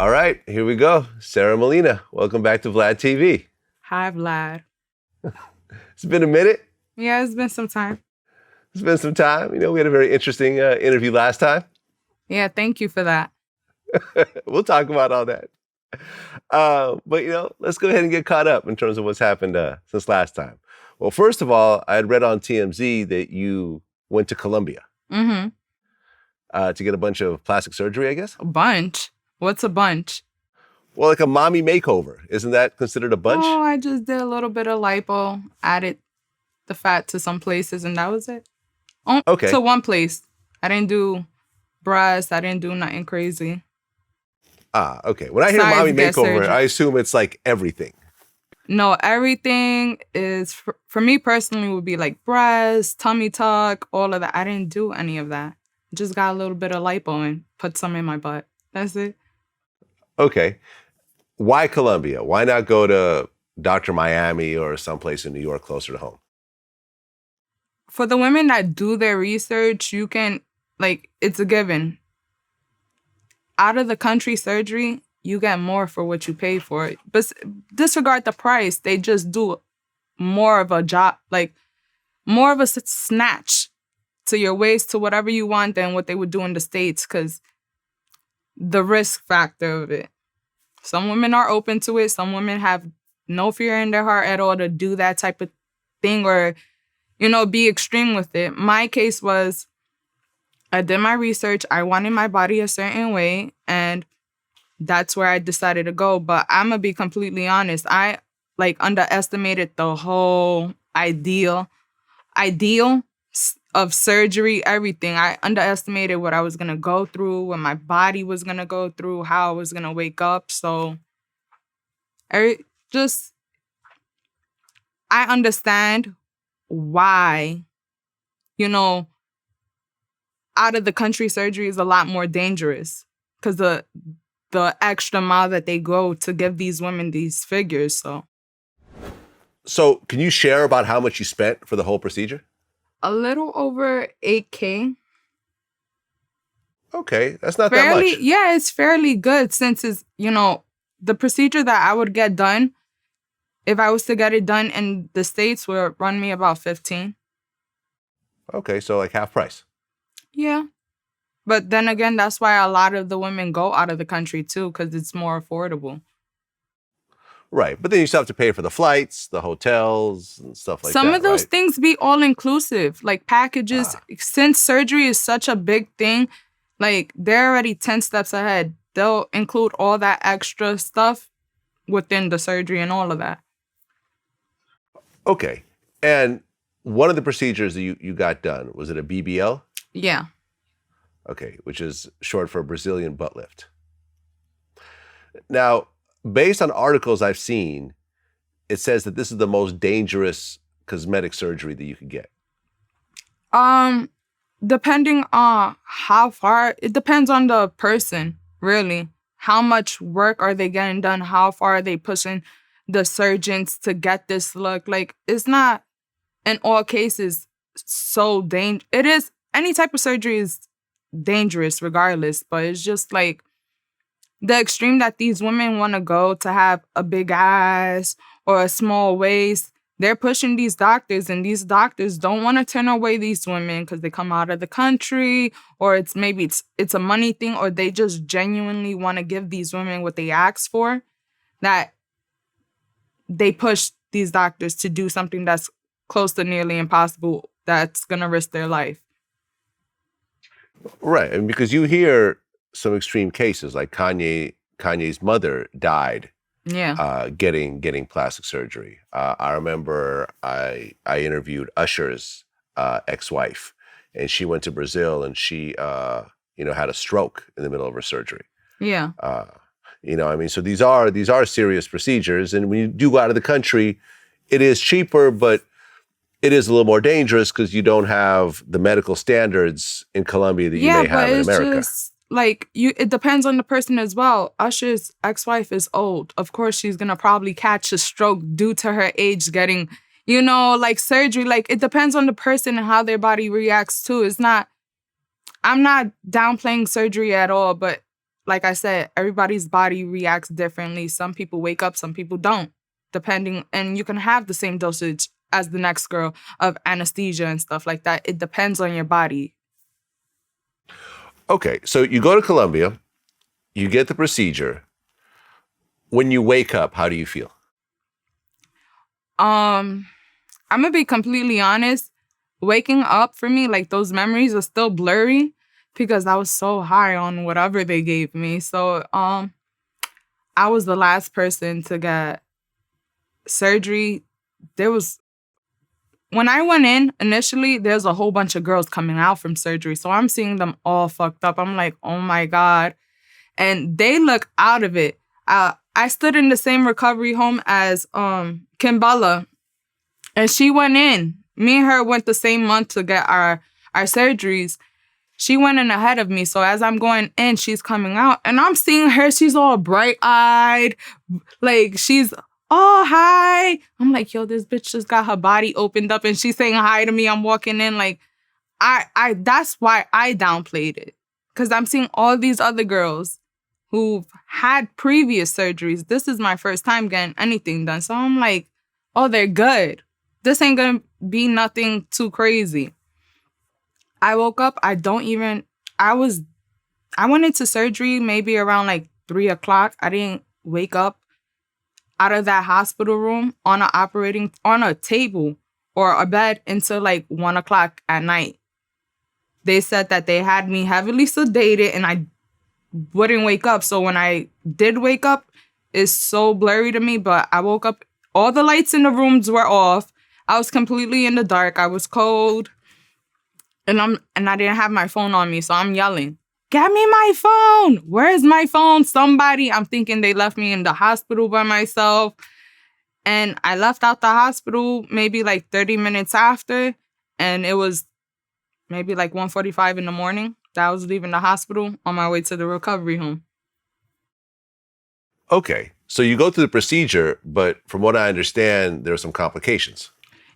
All right, here we go. Sara Molina, welcome back to VladTV. Hi, Vlad. It's been a minute. Yeah, it's been some time. It's been some time. We had a very interesting interview last time. Yeah, thank you for that. We'll talk about all that. But let's go ahead and get caught up in terms of what's happened since last time. Well, first of all, I had read on TMZ that you went to Colombia to get a bunch of plastic surgery, I guess? A bunch? What's a bunch? Well, like a mommy makeover. Isn't that considered a bunch? Oh, I just did a little bit of lipo, added the fat to some places, and that was it. Okay. To one place. I didn't do breasts. I didn't do nothing crazy. Okay. When I hear Besides mommy get makeover, surgery. I assume it's like everything. No, everything is, for me personally, would be like breasts, tummy tuck, all of that. I didn't do any of that. Just got a little bit of lipo and put some in my butt. That's it. Okay. Why Colombia? Why not go to Dr. Miami or someplace in New York closer to home? For the women that do their research, you can, it's a given. Out of the country surgery, you get more for what you pay for it. But disregard the price. They just do more of a job, more of a snatch to your waist, to whatever you want than what they would do in the States, because the risk factor of it. Some women are open to it. Some women have no fear in their heart at all to do that type of thing or, be extreme with it. My case was, I did my research. I wanted my body a certain way, and that's where I decided to go. But I'm going to be completely honest. I, underestimated the whole ideal of surgery, everything. I underestimated what I was going to go through, what my body was going to go through, how I was going to wake up. So I understand why, out of the country surgery is a lot more dangerous because the extra mile that they go to give these women these figures. So can you share about how much you spent for the whole procedure? A little over $8,000. Okay, that's not that much. Yeah, it's fairly good since it's, the procedure that I would get done, if I was to get it done in the States, would run me about $15,000. Okay, so like half price. Yeah. But then again, that's why a lot of the women go out of the country too, because it's more affordable. Right, but then you still have to pay for the flights, the hotels, and stuff like that. Some of those right? things be all inclusive, like packages. Since surgery is such a big thing, they're already 10 steps ahead. They'll include all that extra stuff within the surgery and all of that. Okay, and one of the procedures that you got done, was it a BBL? Yeah. Okay, which is short for Brazilian butt lift. Now, based on articles I've seen, it says that this is the most dangerous cosmetic surgery that you could get. Depending on how far, it depends on the person, really. How much work are they getting done? How far are they pushing the surgeons to get this look? It's not, in all cases, so dangerous. It is, any type of surgery is dangerous regardless, but it's just the extreme that these women want to go to have a big ass or a small waist. They're pushing these doctors, and these doctors don't want to turn away these women because they come out of the country, or it's a money thing, or they just genuinely want to give these women what they ask for, that they push these doctors to do something that's close to nearly impossible, that's going to risk their life. Right, and because you hear some extreme cases, like Kanye's mother died getting plastic surgery. I remember I interviewed Usher's ex-wife, and she went to Brazil, and she had a stroke in the middle of her surgery. Yeah. So these are serious procedures, and when you do go out of the country, it is cheaper, but it is a little more dangerous because you don't have the medical standards in Colombia that you may have in America. Just, it depends on the person as well. Usher's ex-wife is old. Of course, she's going to probably catch a stroke due to her age getting, surgery. It depends on the person and how their body reacts too. I'm not downplaying surgery at all, but like I said, everybody's body reacts differently. Some people wake up, some people don't, depending. And you can have the same dosage as the next girl of anesthesia and stuff like that. It depends on your body. Okay, so you go to Colombia, you get the procedure. When you wake up, how do you feel? I'm gonna be completely honest. Waking up for me, like those memories are still blurry because I was so high on whatever they gave me. So I was the last person to get surgery. When I went in initially, there's a whole bunch of girls coming out from surgery. So I'm seeing them all fucked up. I'm like, oh my God. And they look out of it. I stood in the same recovery home as Kimbella, and she went in. Me and her went the same month to get our surgeries. She went in ahead of me. So as I'm going in, she's coming out. And I'm seeing her. She's all bright-eyed. Like, she's, oh, hi. I'm like, yo, this bitch just got her body opened up. And she's saying hi to me. I'm walking in. Like, that's why I downplayed it. Because I'm seeing all these other girls who've had previous surgeries. This is my first time getting anything done. So I'm like, oh, they're good. This ain't going to be nothing too crazy. I woke up, I went into surgery maybe around like 3 o'clock. I didn't wake up out of that hospital room on a table or a bed until like 1 o'clock at night. They said that they had me heavily sedated and I wouldn't wake up. So when I did wake up, it's so blurry to me, but I woke up, all the lights in the rooms were off. I was completely in the dark. I was cold. And I didn't have my phone on me, so I'm yelling, get me my phone. Where's my phone? Somebody. I'm thinking they left me in the hospital by myself. And I left out the hospital maybe like 30 minutes after. And it was maybe like 1:45 in the morning that I was leaving the hospital on my way to the recovery home. Okay. So you go through the procedure, but from what I understand, there are some complications.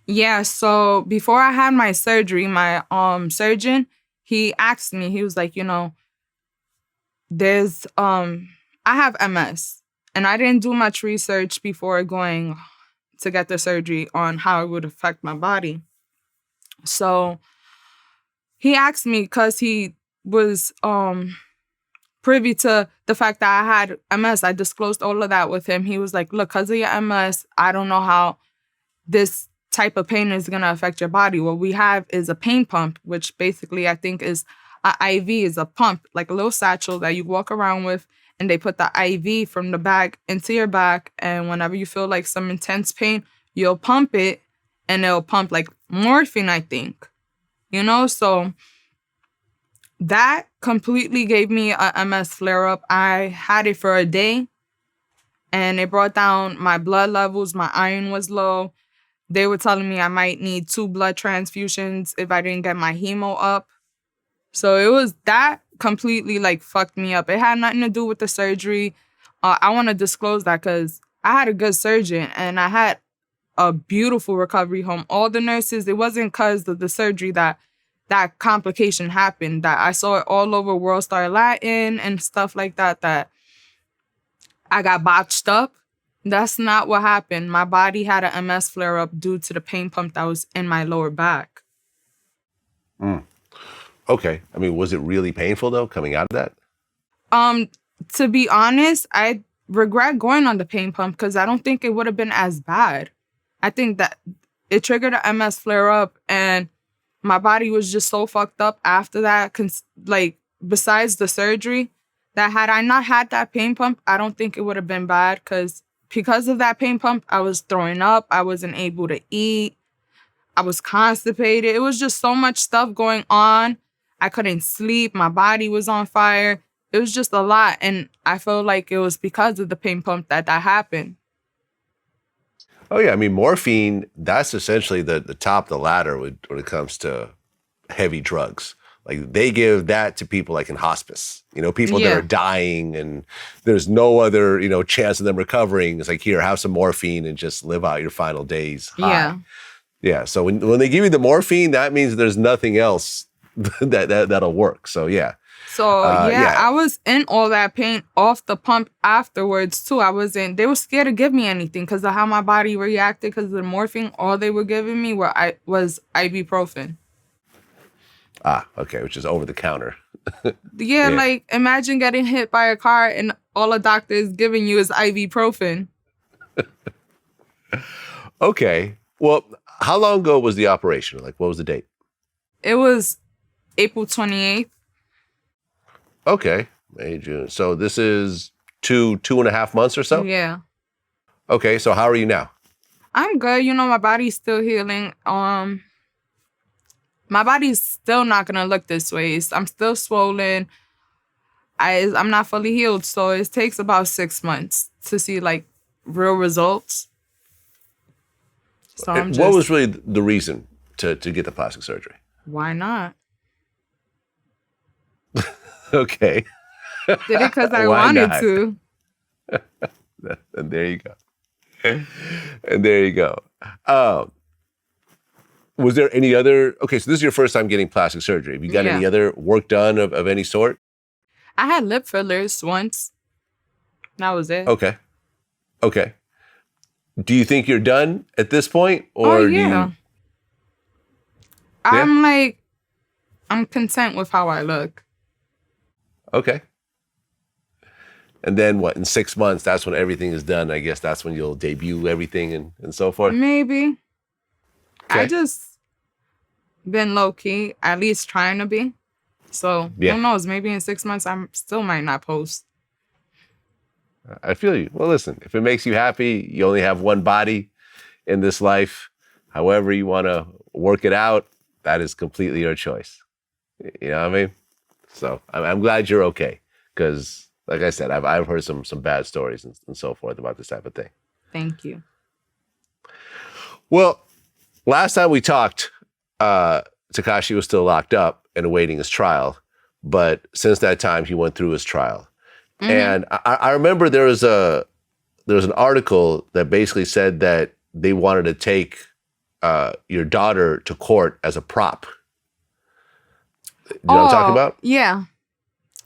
Yeah, so before I had my surgery, my surgeon, he asked me, he was like, there's I have MS, and I didn't do much research before going to get the surgery on how it would affect my body. So he asked me, because he was privy to the fact that I had MS. I disclosed all of that with him. He was like, look, because of your MS, I don't know how this type of pain is going to affect your body. What we have is a pain pump, which basically I think is an IV, is a pump, like a little satchel that you walk around with, and they put the IV from the bag into your back, and whenever you feel like some intense pain, you'll pump it, and it'll pump like morphine, I think. So that completely gave me a MS flare-up. I had it for a day, and it brought down my blood levels. My iron was low. They were telling me I might need 2 blood transfusions if I didn't get my hemo up. So it was that completely like fucked me up. It had nothing to do with the surgery. I want to disclose that because I had a good surgeon and I had a beautiful recovery home. All the nurses, it wasn't because of the surgery that complication happened. That I saw it all over World Star Latin and stuff like that, that I got botched up. That's not what happened. My body had an MS flare-up due to the pain pump that was in my lower back. Okay. I mean, was it really painful, though, coming out of that? To be honest, I regret going on the pain pump because I don't think it would have been as bad. I think that it triggered an MS flare-up, and my body was just so fucked up after that, like, besides the surgery, that had I not had that pain pump, I don't think it would have been bad because of that pain pump, I was throwing up. I wasn't able to eat. I was constipated. It was just so much stuff going on. I couldn't sleep. My body was on fire. It was just a lot. And I felt like it was because of the pain pump that happened. Oh, yeah. I mean, morphine, that's essentially the top of the ladder when it comes to heavy drugs. Like, they give that to people like in hospice, people that are dying and there's no other, chance of them recovering. It's like, here, have some morphine and just live out your final days high. Yeah. Yeah. So when they give you the morphine, that means there's nothing else that'll work. So yeah. So yeah, I was in all that pain off the pump afterwards too. They were scared to give me anything because of how my body reacted because of the morphine. All they were giving me was ibuprofen. Okay, which is over the counter. Yeah, like imagine getting hit by a car and all a doctor is giving you is ibuprofen. Okay. Well, how long ago was the operation? Like, what was the date? It was April 28th. Okay. May, June. So this is 2.5 months or so? Yeah. Okay, so how are you now? I'm good. You know, my body's still healing. My body's still not gonna look this way. I'm still swollen. I'm not fully healed, so it takes about 6 months to see like real results. So what was really the reason to get the plastic surgery? Why not? Okay. Did it because I wanted to. And there you go. And there you go. Was there any other... Okay, so this is your first time getting plastic surgery. Have you got any other work done of any sort? I had lip fillers once. That was it. Okay. Do you think you're done at this point? Or yeah. I'm content with how I look. Okay. And then what, in 6 months, that's when everything is done. I guess that's when you'll debut everything and so forth? Maybe. Okay. I just been low-key, at least trying to be. So, who knows? Maybe in 6 months, I still might not post. I feel you. Well, listen, if it makes you happy, you only have one body in this life. However you want to work it out, that is completely your choice. You know what I mean? So I'm glad you're okay. Because, like I said, I've heard some bad stories and so forth about this type of thing. Thank you. Well, last time we talked, Tekashi was still locked up and awaiting his trial. But since that time, he went through his trial. Mm-hmm. And I remember there was an article that basically said that they wanted to take your daughter to court as a prop. Do you know what I'm talking about? Yeah.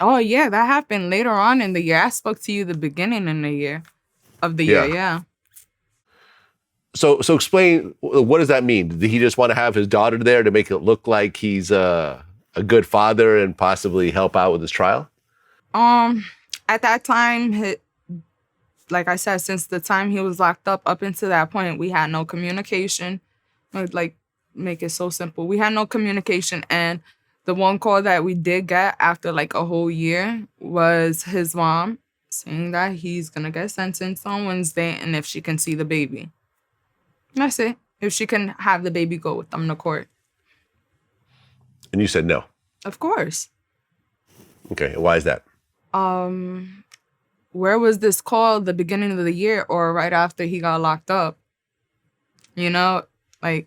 Oh, yeah, that happened later on in the year. I spoke to you the beginning of the year. Yeah. So explain, what does that mean? Did he just want to have his daughter there to make it look like he's a good father and possibly help out with his trial? At that time, like I said, since the time he was locked up until that point, we had no communication. Like, make it so simple. We had no communication, and the one call that we did get after like a whole year was his mom saying that he's gonna get sentenced on Wednesday, and if she can see the baby. That's it. If she can have the baby go with them to court. And you said no? Of course. Okay, and why is that? Where was this call the beginning of the year or right after he got locked up? You know, like,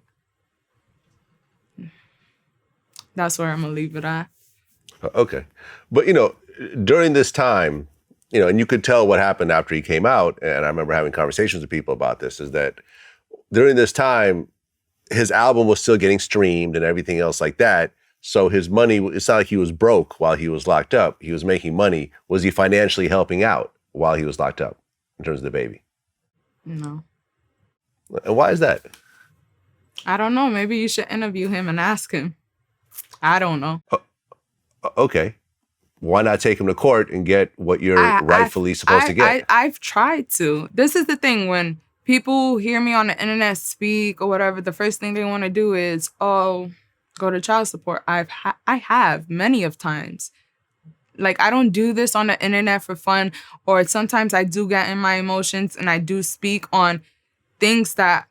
that's where I'm going to leave it at. Okay. But, during this time, and you could tell what happened after he came out, and I remember having conversations with people about this, is that during this time, his album was still getting streamed and everything else like that. So his money, it's not like he was broke while he was locked up. He was making money. Was he financially helping out while he was locked up in terms of the baby? No. And why is that? I don't know. Maybe you should interview him and ask him. I don't know. Okay. Why not take him to court and get what you're rightfully supposed to get? I've tried to. This is the thing. When people hear me on the internet speak or whatever, the first thing they want to do is, go to child support. I have many of times. Like, I don't do this on the internet for fun, or sometimes I do get in my emotions and I do speak on things that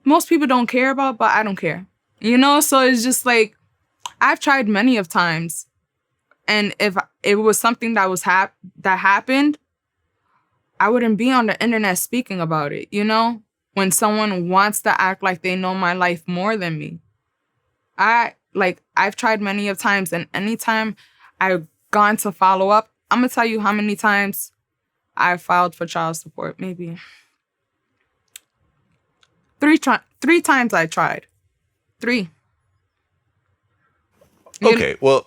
most people don't care about, but I don't care. So it's just like, I've tried many of times. And if it was something that happened, I wouldn't be on the internet speaking about it, when someone wants to act like they know my life more than me. I've tried many of times, and anytime I've gone to follow up, I'm going to tell you how many times I filed for child support. Maybe 3 times I tried. 3. Okay, well,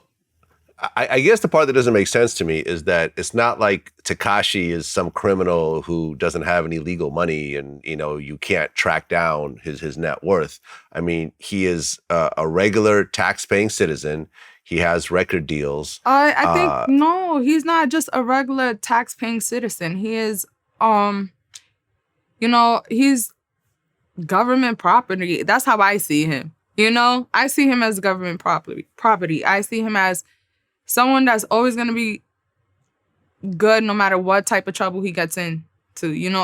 I guess the part that doesn't make sense to me is that it's not like Tekashi is some criminal who doesn't have any legal money and, you can't track down his net worth. I mean, he is a regular tax-paying citizen. He has record deals. I think, no, he's not just a regular tax-paying citizen. He is, he's government property. That's how I see him. I see him as government property. I see him as someone that's always going to be good no matter what type of trouble he gets into,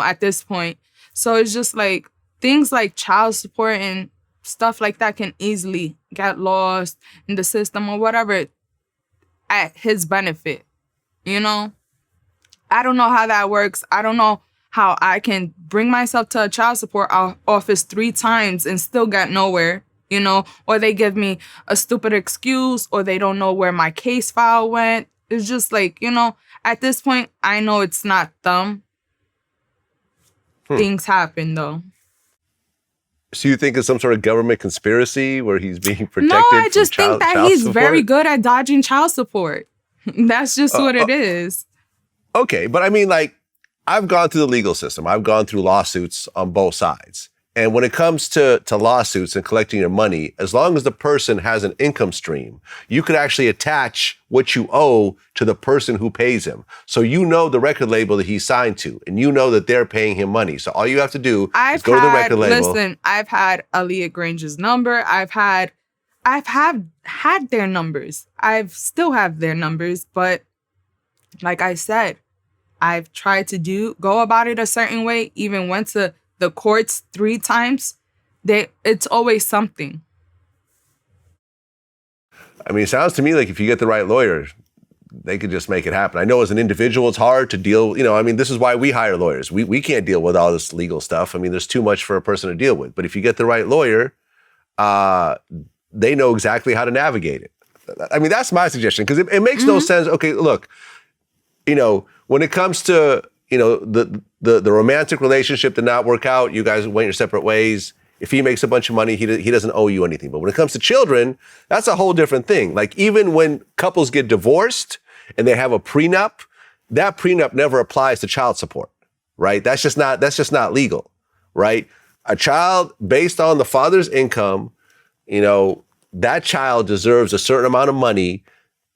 at this point. So it's just like things like child support and stuff like that can easily get lost in the system or whatever at his benefit, I don't know how that works. I don't know how I can bring myself to a child support office 3 times and still get nowhere. Or they give me a stupid excuse, or they don't know where my case file went. It's just like, at this point, I know it's not them. Things happen, though. So you think it's some sort of government conspiracy where he's being protected? No, I just think that he's support? very good at dodging child support. That's just what it is. Okay, but I mean, like, I've gone through the legal system. I've gone through lawsuits on both sides. And when it comes to lawsuits and collecting your money, as long as the person has an income stream, you could actually attach what you owe to the person who pays him. So the record label that he's signed to, and that they're paying him money. So all you have to do is go to the record label. Listen, I've had Aaliyah Grange's number. I've had their numbers. I've still have their numbers. But like I said, I've tried to go about it a certain way, even went to the courts 3 times. It's always something. I mean, it sounds to me like if you get the right lawyer, they could just make it happen. I know as an individual, it's hard to deal. This is why we hire lawyers. We can't deal with all this legal stuff. I mean, there's too much for a person to deal with. But if you get the right lawyer, they know exactly how to navigate it. I mean, that's my suggestion, because it makes no sense. Okay, look, when it comes to, the romantic relationship did not work out, you guys went your separate ways. If he makes a bunch of money, he doesn't owe you anything. But when it comes to children, that's a whole different thing. Like, even when couples get divorced and they have a prenup, that prenup never applies to child support, right? That's just not legal, right? A child based on the father's income, that child deserves a certain amount of money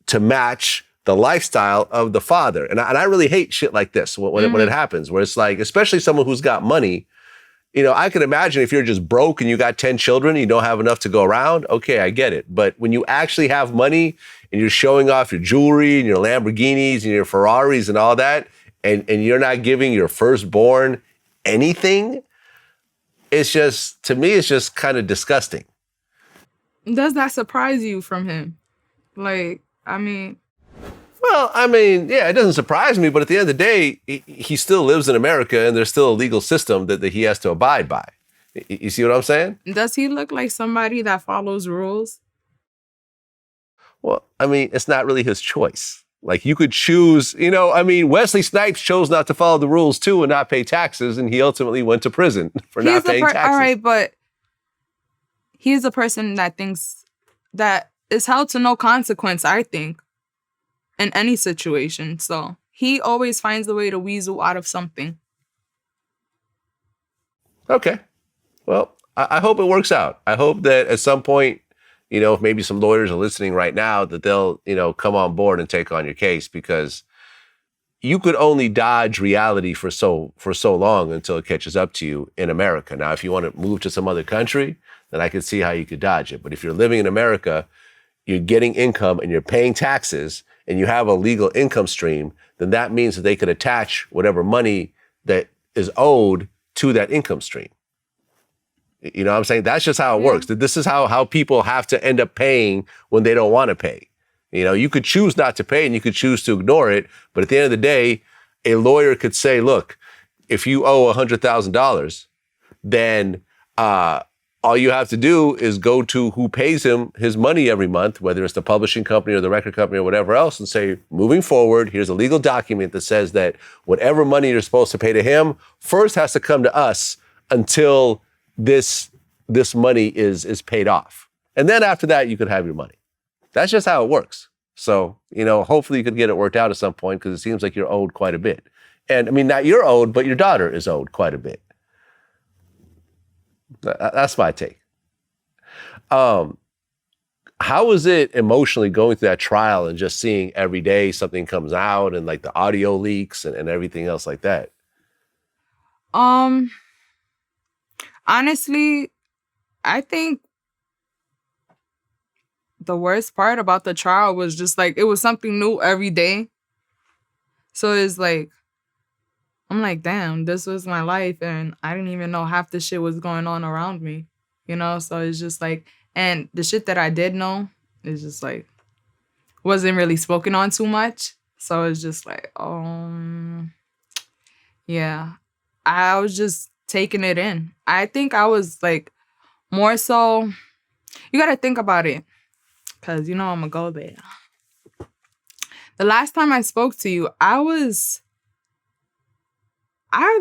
to match the lifestyle of the father. And I really hate shit like this when it happens, where it's like, especially someone who's got money, I can imagine if you're just broke and you got 10 children, you don't have enough to go around. Okay, I get it. But when you actually have money and you're showing off your jewelry and your Lamborghinis and your Ferraris and all that, and you're not giving your firstborn anything, to me, it's just kind of disgusting. Does that surprise you from him? Well, yeah, it doesn't surprise me, but at the end of the day, he still lives in America, and there's still a legal system that he has to abide by. You see what I'm saying? Does he look like somebody that follows rules? Well, it's not really his choice. Like, you could choose, Wesley Snipes chose not to follow the rules too and not pay taxes, and he ultimately went to prison for not paying taxes. All right, but he's a person that thinks that is held to no consequence, I think, in any situation. So he always finds a way to weasel out of something. Okay. Well, I hope it works out. I hope that at some point, if maybe some lawyers are listening right now, that they'll, come on board and take on your case, because you could only dodge reality for so long until it catches up to you in America. Now, if you want to move to some other country, then I could see how you could dodge it. But if you're living in America, you're getting income and you're paying taxes and you have a legal income stream, then that means that they could attach whatever money that is owed to that income stream. You know what I'm saying? That's just how it works. This is how people have to end up paying when they don't want to pay. You could choose not to pay and you could choose to ignore it. But at the end of the day, a lawyer could say, look, if you owe $100,000, then all you have to do is go to who pays him his money every month, whether it's the publishing company or the record company or whatever else, and say, moving forward, here's a legal document that says that whatever money you're supposed to pay to him first has to come to us until this money is paid off. And then after that, you could have your money. That's just how it works. So, hopefully you could get it worked out at some point, because it seems like you're owed quite a bit. And I mean, not you're owed, but your daughter is owed quite a bit. That's my take. How was it emotionally going through that trial and just seeing every day something comes out, and like the audio leaks and everything else like that? Honestly, I think the worst part about the trial was just like, it was something new every day. So it's like, I'm like, damn, this was my life, and I didn't even know half the shit was going on around me, So it's just like, and the shit that I did know is just like, wasn't really spoken on too much. So it's just like, yeah, I was just taking it in. I think I was like, more so, you got to think about it, because I'm going to go there. The last time I spoke to you, I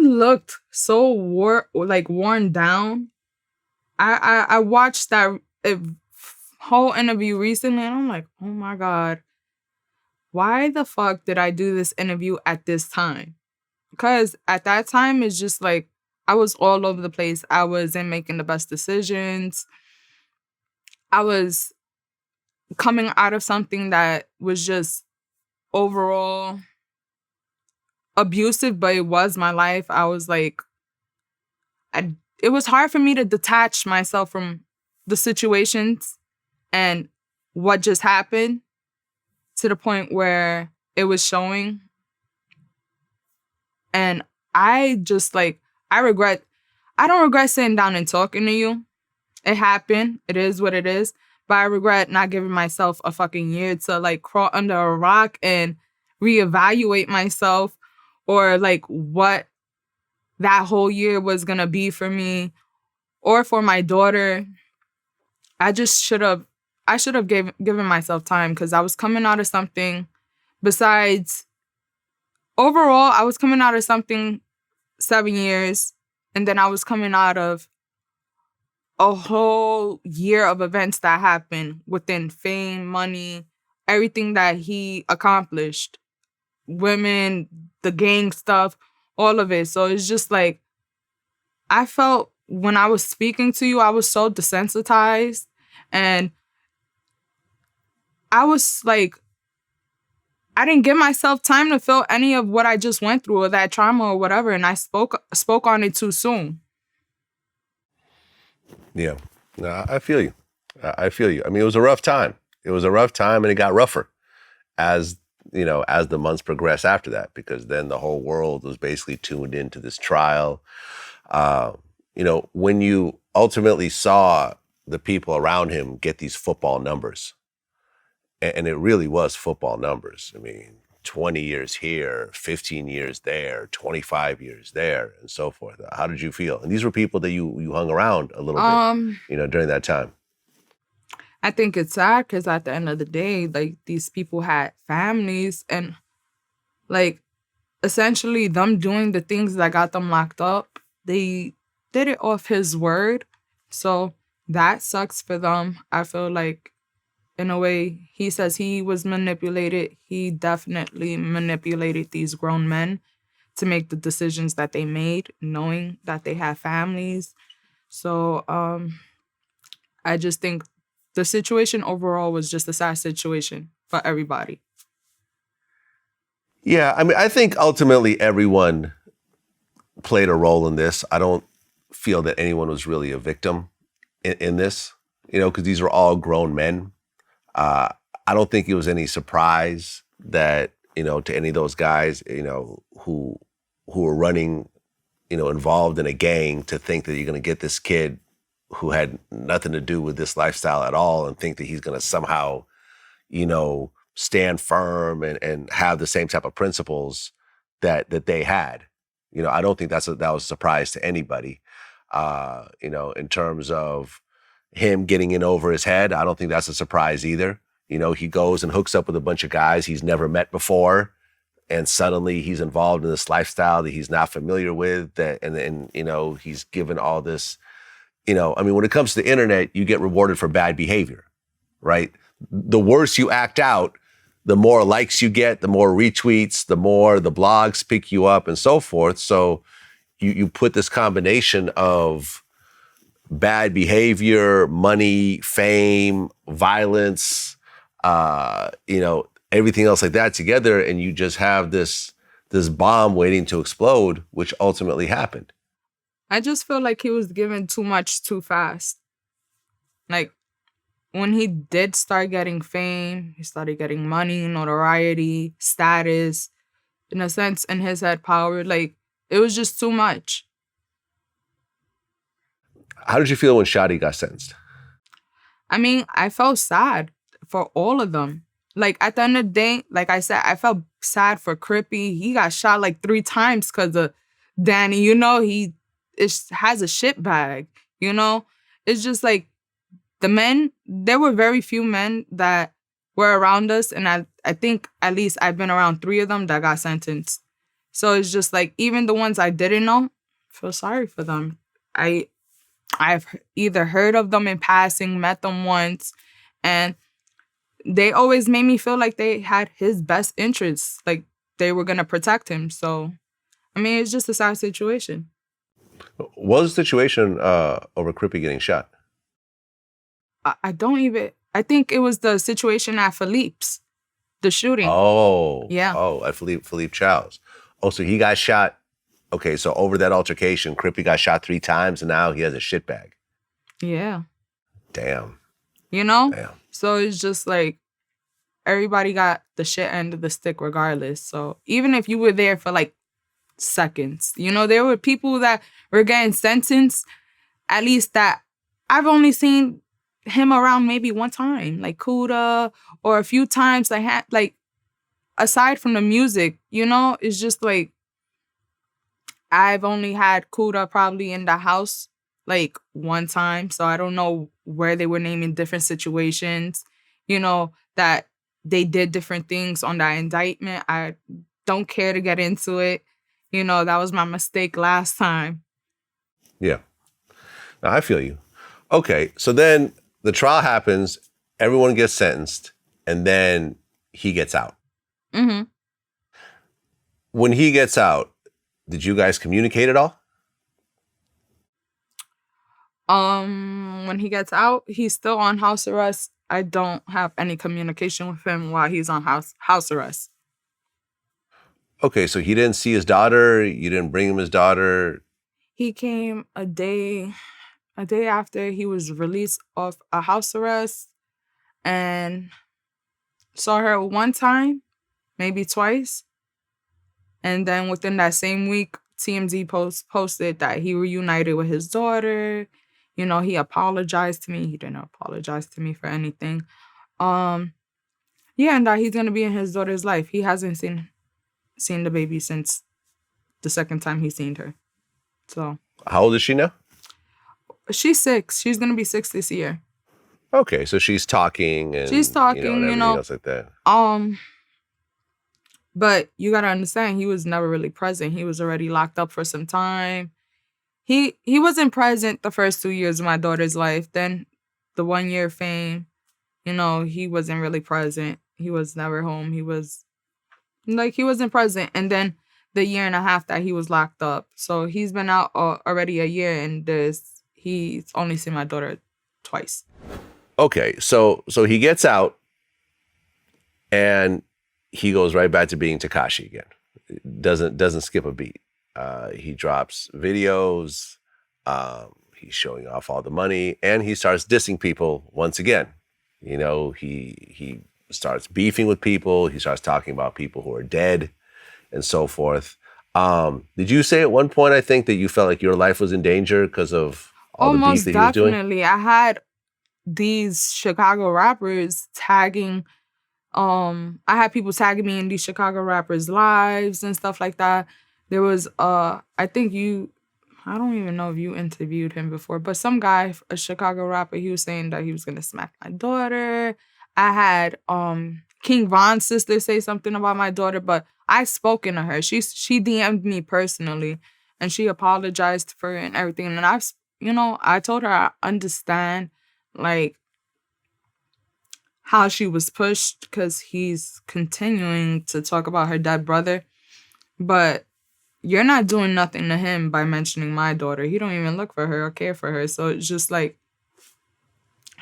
looked so worn down. I watched that whole interview recently, and I'm like, oh my God, why the fuck did I do this interview at this time? Because at that time, it's just like, I was all over the place. I wasn't making the best decisions. I was coming out of something that was just overall abusive, but it was my life. I was like, it was hard for me to detach myself from the situations and what just happened, to the point where it was showing. And I just like, I don't regret sitting down and talking to you. It happened. It is what it is. But I regret not giving myself a fucking year to like crawl under a rock and reevaluate myself, or like what that whole year was going to be for me or for my daughter. I should have given myself time, because I was coming out of something. Besides, overall, I was coming out of something 7 years, and then I was coming out of a whole year of events that happened within fame, money, everything that he accomplished, women, the gang stuff, all of it. So it's just like, I felt when I was speaking to you, I was so desensitized, and I was like, I didn't give myself time to feel any of what I just went through, or that trauma or whatever, and I spoke on it too soon. Yeah, no, I feel you. I feel you. I mean, it was a rough time. It was a rough time, and it got rougher as the months progressed after that, because then the whole world was basically tuned into this trial. When you ultimately saw the people around him get these football numbers, and it really was football numbers. I mean, 20 years here, 15 years there, 25 years there, and so forth. How did you feel? And these were people that you hung around a little bit, during that time. I think it's sad, because at the end of the day, like, these people had families, and like, essentially them doing the things that got them locked up, they did it off his word. So that sucks for them. I feel like, in a way, he says he was manipulated. He definitely manipulated these grown men to make the decisions that they made, knowing that they have families. So I just think the situation overall was just a sad situation for everybody. Yeah, I mean, I think ultimately everyone played a role in this. I don't feel that anyone was really a victim in this, because these were all grown men. I don't think it was any surprise that, to any of those guys, who were running, involved in a gang, to think that you're going to get this kid who had nothing to do with this lifestyle at all, and think that he's going to somehow, stand firm and have the same type of principles that they had. I don't think that was a surprise to anybody. In terms of him getting in over his head, I don't think that's a surprise either. He goes and hooks up with a bunch of guys he's never met before, and suddenly he's involved in this lifestyle that he's not familiar with. And he's given all this. I mean, when it comes to the internet, you get rewarded for bad behavior, right? the worse you act out, the more likes you get, the more retweets, the more the blogs pick you up and so forth. So you put this combination of bad behavior, money, fame, violence, everything else like that together, and you just have this bomb waiting to explode, which ultimately happened. I just feel like he was given too much too fast. Like, when he did start getting fame, he started getting money, notoriety, status, in a sense, in his head, power. Like, it was just too much. How did you feel when Shadi got sentenced? I mean, I felt sad for all of them. Like, at the end of the day, like I said, I felt sad for Crippy. He got shot like 3 times because of Danny. He has a shit bag, It's just like, the men, there were very few men that were around us, and I think at least I've been around 3 of them that got sentenced. So it's just like, even the ones I didn't know, I feel sorry for them. I've either heard of them in passing, met them once, and they always made me feel like they had his best interests, like they were going to protect him. So, I mean, it's just a sad situation. What was the situation over Crippy getting shot? I think it was the situation at Philippe's, the shooting. Oh. Yeah. Oh, at Philippe Chow's. Oh, so he got shot. Okay, so over that altercation, Crippy got shot 3 times, and now he has a shit bag. Yeah. Damn. Damn. So it's just like, everybody got the shit end of the stick regardless. So even if you were there for like seconds, there were people that were getting sentenced, at least that I've only seen him around maybe one time, like Kuda, or a few times like aside from the music, it's just like, I've only had Kuda probably in the house like one time, so I don't know where they were naming different situations, that they did different things on that indictment. I don't care to get into it. That was my mistake last time. Yeah. Now, I feel you. Okay, so then the trial happens, everyone gets sentenced, and then he gets out. Mm-hmm. When he gets out, did you guys communicate at all? When he gets out, he's still on house arrest. I don't have any communication with him while he's on house arrest. Okay, so he didn't see his daughter, you didn't bring him his daughter? He came a day after he was released off a house arrest, and saw her one time, maybe twice. And then within that same week, TMZ posted that he reunited with his daughter. He apologized to me. He didn't apologize to me for anything. Yeah, and that he's gonna be in his daughter's life. He hasn't seen the baby since the second time he seen her. So. How old is she now? She's 6. She's gonna be 6 this year. Okay, so she's talking and and everything else like that. But you gotta understand, he was never really present. He was already locked up for some time. He wasn't present the first 2 years of my daughter's life. Then the 1 year fame, he wasn't really present. He was never home. He wasn't present. And then the 1.5 years that he was locked up. So he's been out already a year, and he's only seen my daughter twice. Okay, so he gets out, and he goes right back to being Tekashi again. Doesn't skip a beat. He drops videos. He's showing off all the money, and he starts dissing people once again. He starts beefing with people. He starts talking about people who are dead, and so forth. Did you say at one point, I think, that you felt like your life was in danger because of all the beef that he was doing? Definitely. I had these Chicago rappers tagging. I had people tagging me in these Chicago rappers' lives and stuff like that. There was I don't even know if you interviewed him before, but some guy, a Chicago rapper, he was saying that he was gonna smack my daughter. I had King Von's sister say something about my daughter, but I spoken to her. She DM'd me personally, and she apologized for it and everything. And I told her I understand, like, how she was pushed because he's continuing to talk about her dead brother. But you're not doing nothing to him by mentioning my daughter. He don't even look for her or care for her. So it's just like,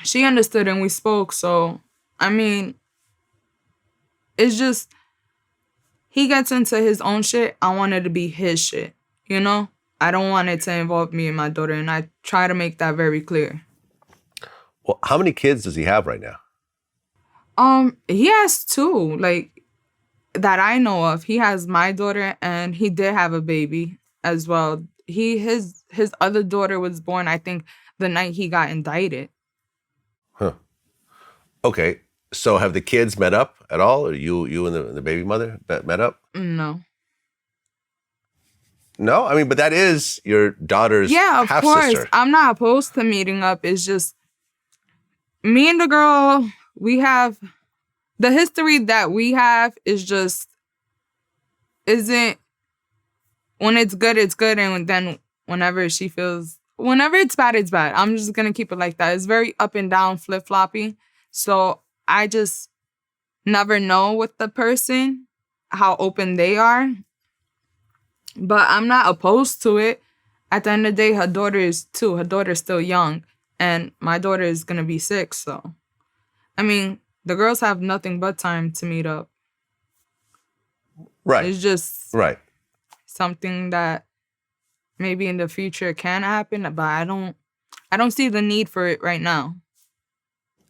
she understood and we spoke. So, I mean, it's just, he gets into his own shit. I want it to be his shit, you know? I don't want it to involve me and my daughter, and I try to make that very clear. Well, how many kids does he have right now? He has 2, like, that I know of. He has my daughter, and he did have a baby as well. His other daughter was born, I think, the night he got indicted. Huh. Okay. So have the kids met up at all? Or you and the baby mother met up? No. No? I mean, but that is your daughter's half-sister. Yeah, of course. I'm not opposed to meeting up. It's just, me and the girl, we have, the history that we have is just, isn't, when it's good, and then whenever it's bad, it's bad. I'm just going to keep it like that. It's very up and down, flip-floppy. So I just never know with the person how open they are. But I'm not opposed to it. At the end of the day, her daughter is 2. Her daughter's still young. And my daughter is going to be 6. So, I mean, the girls have nothing but time to meet up. Right. It's just right. something that maybe in the future can happen, but I don't see the need for it right now.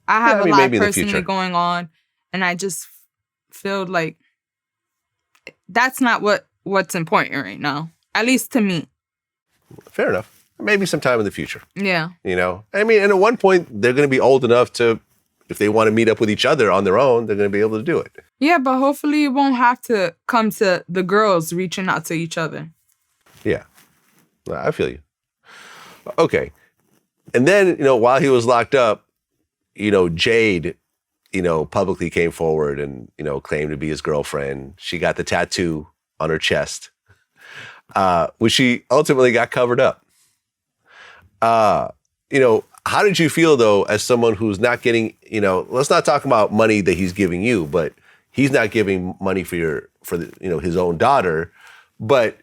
I have a lot personally going on, and I just feel like that's not what's important right now, at least to me. Fair enough. Maybe sometime in the future. Yeah. You know, I mean, and at one point they're going to be old enough to, if they want to meet up with each other on their own, they're going to be able to do it. Yeah, but hopefully it won't have to come to the girls reaching out to each other. Yeah. I feel you. Okay. And then, you know, while he was locked up, you know, Jade, you know, publicly came forward and, you know, claimed to be his girlfriend. She got the tattoo on her chest, which she ultimately got covered up. You know, how did you feel, though, as someone who's not getting, you know, let's not talk about money that he's giving you, but he's not giving money for the, you know, his own daughter. But,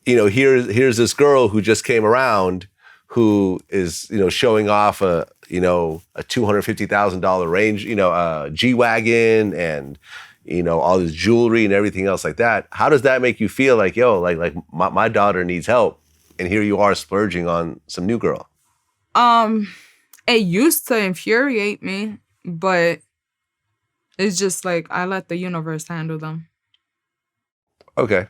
you know, here's this girl who just came around who is, you know, showing off a $250,000 range, you know, G-Wagon and, you know, all this jewelry and everything else like that. How does that make you feel like, yo, like my daughter needs help, and here you are splurging on some new girl? It used to infuriate me, but it's just like I let the universe handle them. Okay.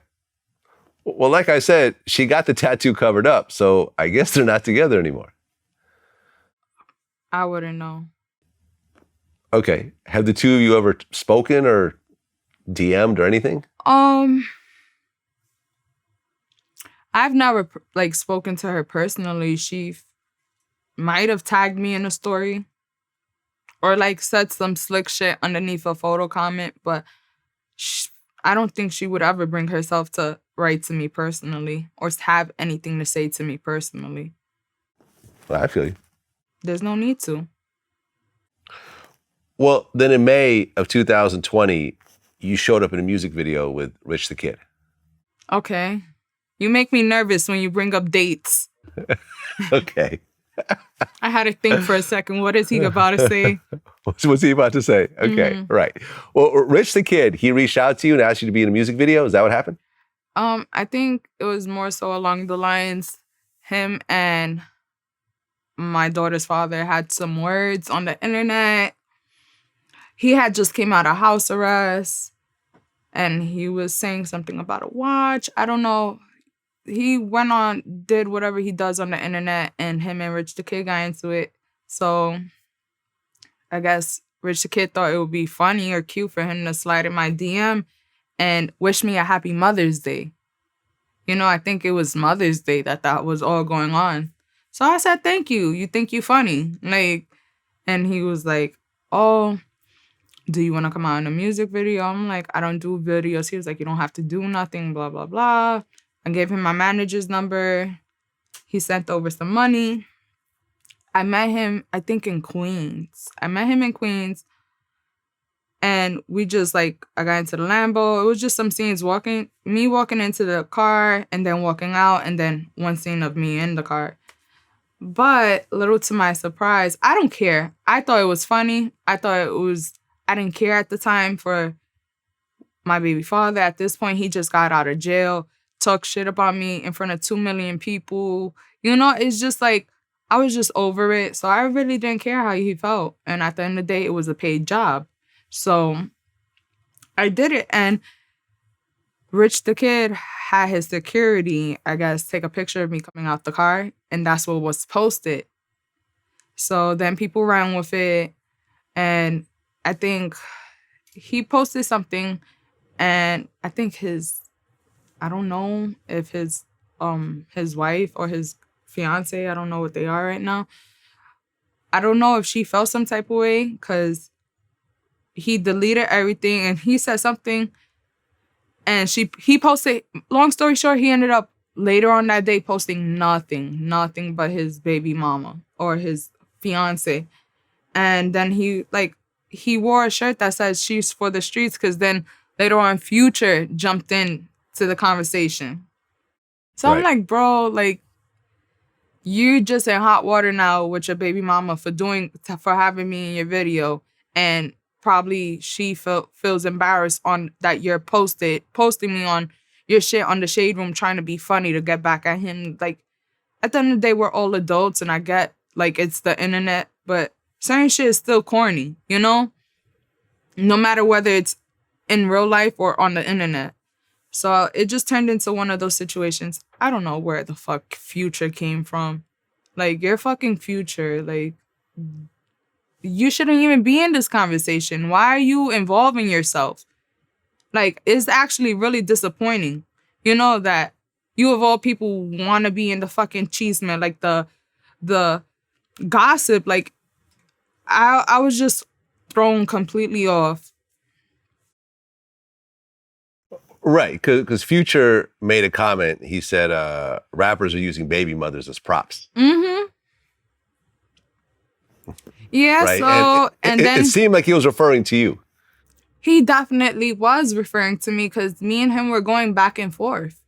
Well, like I said, she got the tattoo covered up, so I guess they're not together anymore. I wouldn't know. Okay. Have the two of you ever spoken or DM'd or anything? I've never spoken to her personally. She might have tagged me in a story or said some slick shit underneath a photo comment, but I don't think she would ever bring herself to write to me personally or have anything to say to me personally. Well, I feel you. There's no need to. Well, then in May of 2020, you showed up in a music video with Rich the Kid. Okay. You make me nervous when you bring up dates. Okay. I had to think for a second. What is he about to say? What's he about to say? Okay, right. Well, Rich the Kid, he reached out to you and asked you to be in a music video. Is that what happened? I think it was more so along the lines, him and my daughter's father had some words on the internet. He had just came out of house arrest, and he was saying something about a watch. I don't know. He went on, did whatever he does on the internet, and him and Rich the Kid got into it. So I guess Rich the Kid thought it would be funny or cute for him to slide in my DM and wish me a happy Mother's Day. You know, I think it was Mother's Day that was all going on. So I said, thank you. You think you funny. And he was like, oh, do you want to come out in a music video? I'm like, I don't do videos. He was like, you don't have to do nothing, blah, blah, blah. I gave him my manager's number. He sent over some money. I met him, I think, in Queens. And we just like, I got into the Lambo. It was just some scenes me walking into the car and then walking out, and then one scene of me in the car. But little to my surprise, I don't care. I thought it was funny. I didn't care at the time for my baby father. At this point, he just got out of jail, talk shit about me in front of 2 million people. You know, it's just like, I was just over it. So I really didn't care how he felt. And at the end of the day, it was a paid job. So I did it. And Rich the Kid had his security, I guess, take a picture of me coming out the car. And that's what was posted. So then people ran with it. And I think he posted something. And I think I don't know if his wife or his fiance, I don't know what they are right now. I don't know if she felt some type of way because he deleted everything and he said something and he posted, long story short, he ended up later on that day posting nothing but his baby mama or his fiance. And then he wore a shirt that says she's for the streets because then later on Future jumped in to the conversation. So right. I'm like, bro, like, you just in hot water now with your baby mama for having me in your video, and probably she feels embarrassed on that you're posting me on your shit on the Shade Room trying to be funny to get back at him. Like, at the end of the day, we're all adults, and I get, like, it's the internet, but certain shit is still corny, you know? No matter whether it's in real life or on the internet. So it just turned into one of those situations. I don't know where the fuck Future came from. Like, you're fucking Future. Like, you shouldn't even be in this conversation. Why are you involving yourself? Like, it's actually really disappointing. You know that you of all people want to be in the fucking cheeseman, like the gossip. Like, I was just thrown completely off. Right, because Future made a comment. He said rappers are using baby mothers as props. Mm-hmm. Yeah, right? So... And then... It seemed like he was referring to you. He definitely was referring to me because me and him were going back and forth.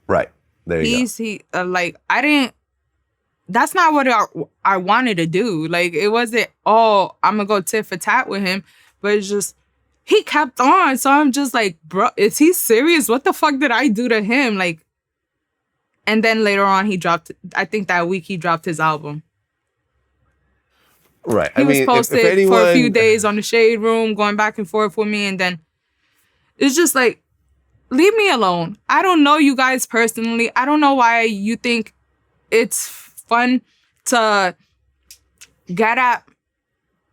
Right. There you go. I didn't... That's not what I wanted to do. Like, it wasn't, I'm going to go tit for tat with him. But it's just... He kept on, so I'm just like, bro, is he serious? What the fuck did I do to him? Like, and then later on, I think that week he dropped his album. Right. He was posted for a few days on the Shade Room, going back and forth with me, and then it's just like, leave me alone. I don't know you guys personally. I don't know why you think it's fun to get at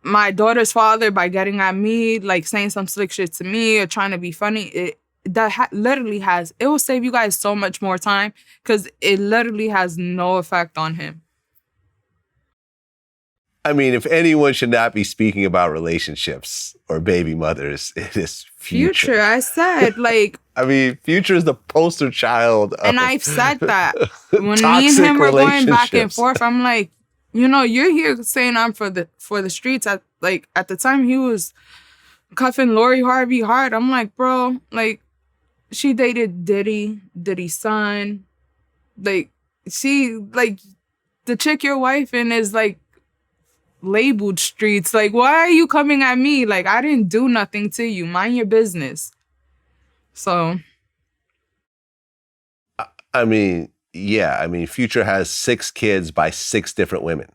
my daughter's father by getting at me, like saying some slick shit to me or trying to be funny. Literally it will save you guys so much more time because it literally has no effect on him. I mean, if anyone should not be speaking about relationships or baby mothers, it is Future. I said, like... I mean, Future is the poster child of... And I've said that. When me and him were going back and forth, I'm like, you know, you're here saying I'm for the streets. At the time, he was cuffing Lori Harvey hard. I'm like, bro, like, she dated Diddy's son. Like, the chick you're wifing is, like, labeled streets. Like, why are you coming at me? Like, I didn't do nothing to you. Mind your business. So. I mean, yeah. I mean, Future has 6 kids by 6 different women.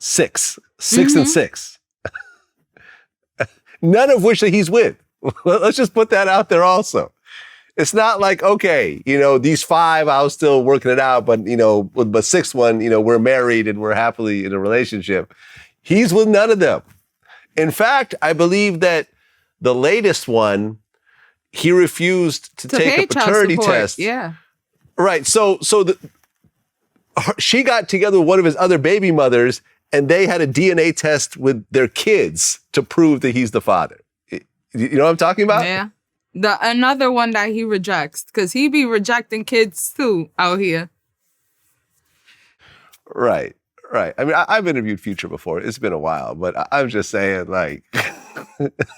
6 mm-hmm. and 6. None of which that he's with. Let's just put that out there also. It's not like, okay, you know, these 5, I was still working it out, but, you know, with the 6th one, you know, we're married and we're happily in a relationship. He's with none of them. In fact, I believe that the latest one, he refused to take a paternity test. Yeah. Right. So she got together with one of his other baby mothers and they had a DNA test with their kids to prove that he's the father. You know what I'm talking about? Yeah. Another one that he rejects, because he be rejecting kids too out here. Right. Right. I mean, I've interviewed Future before. It's been a while, but I'm just saying, like,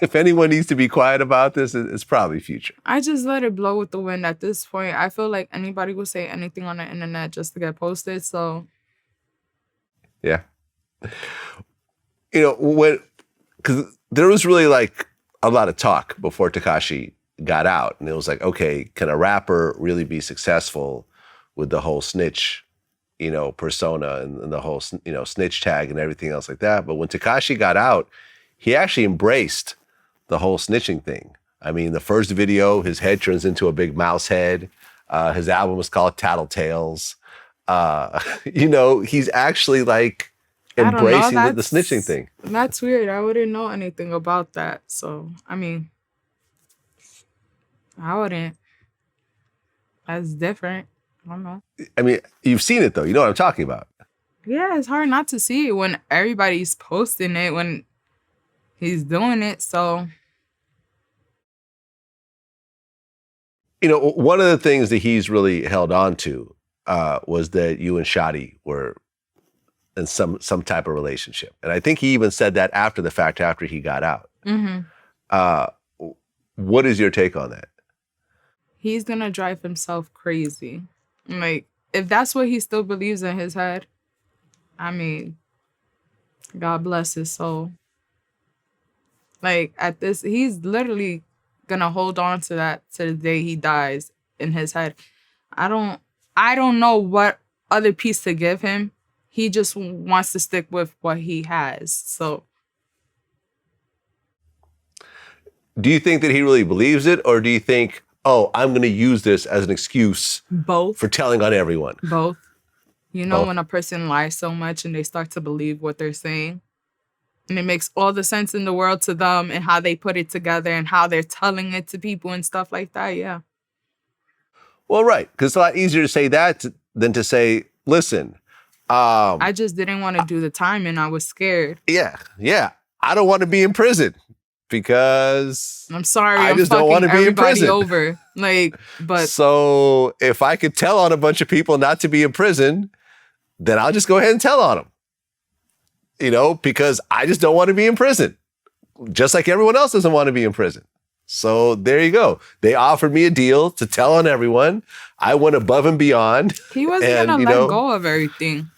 if anyone needs to be quiet about this, it's probably Future. I just let it blow with the wind at this point. I feel like anybody will say anything on the internet just to get posted, so. Yeah. You know, because there was really, like, a lot of talk before Tekashi got out. And it was like, okay, can a rapper really be successful with the whole snitch, you know, persona and the whole, you know, snitch tag and everything else like that. But when Tekashi got out, he actually embraced the whole snitching thing. I mean, the first video, his head turns into a big mouse head. His album was called Tattletales. You know, he's actually like embracing the snitching thing. That's weird. I wouldn't know anything about that. So, I mean, I wouldn't. That's different. I don't know. I mean, you've seen it, though. You know what I'm talking about. Yeah, it's hard not to see it when everybody's posting it, when he's doing it, so. You know, one of the things that he's really held on to was that you and Shadi were in some type of relationship. And I think he even said that after the fact, after he got out. Mm-hmm. What is your take on that? He's going to drive himself crazy. Like, if that's what he still believes in his head, I mean, God bless his soul. Like, at this, he's literally going to hold on to that to the day he dies in his head. I don't know what other piece to give him. He just wants to stick with what he has, so. Do you think that he really believes it, or do you think, oh, I'm going to use this as an excuse both for telling on everyone? Both. You know, when a person lies so much and they start to believe what they're saying, and it makes all the sense in the world to them and how they put it together and how they're telling it to people and stuff like that, yeah. Well, right, because it's a lot easier to say that than to say, listen. I just didn't want to do the time and I was scared. Yeah. I don't want to be in prison. Because I'm sorry, I just don't want to be in prison. Over. Like, but so if I could tell on a bunch of people not to be in prison, then I'll just go ahead and tell on them. You know, because I just don't want to be in prison. Just like everyone else doesn't want to be in prison. So there you go. They offered me a deal to tell on everyone. I went above and beyond. He wasn't going to let go of everything.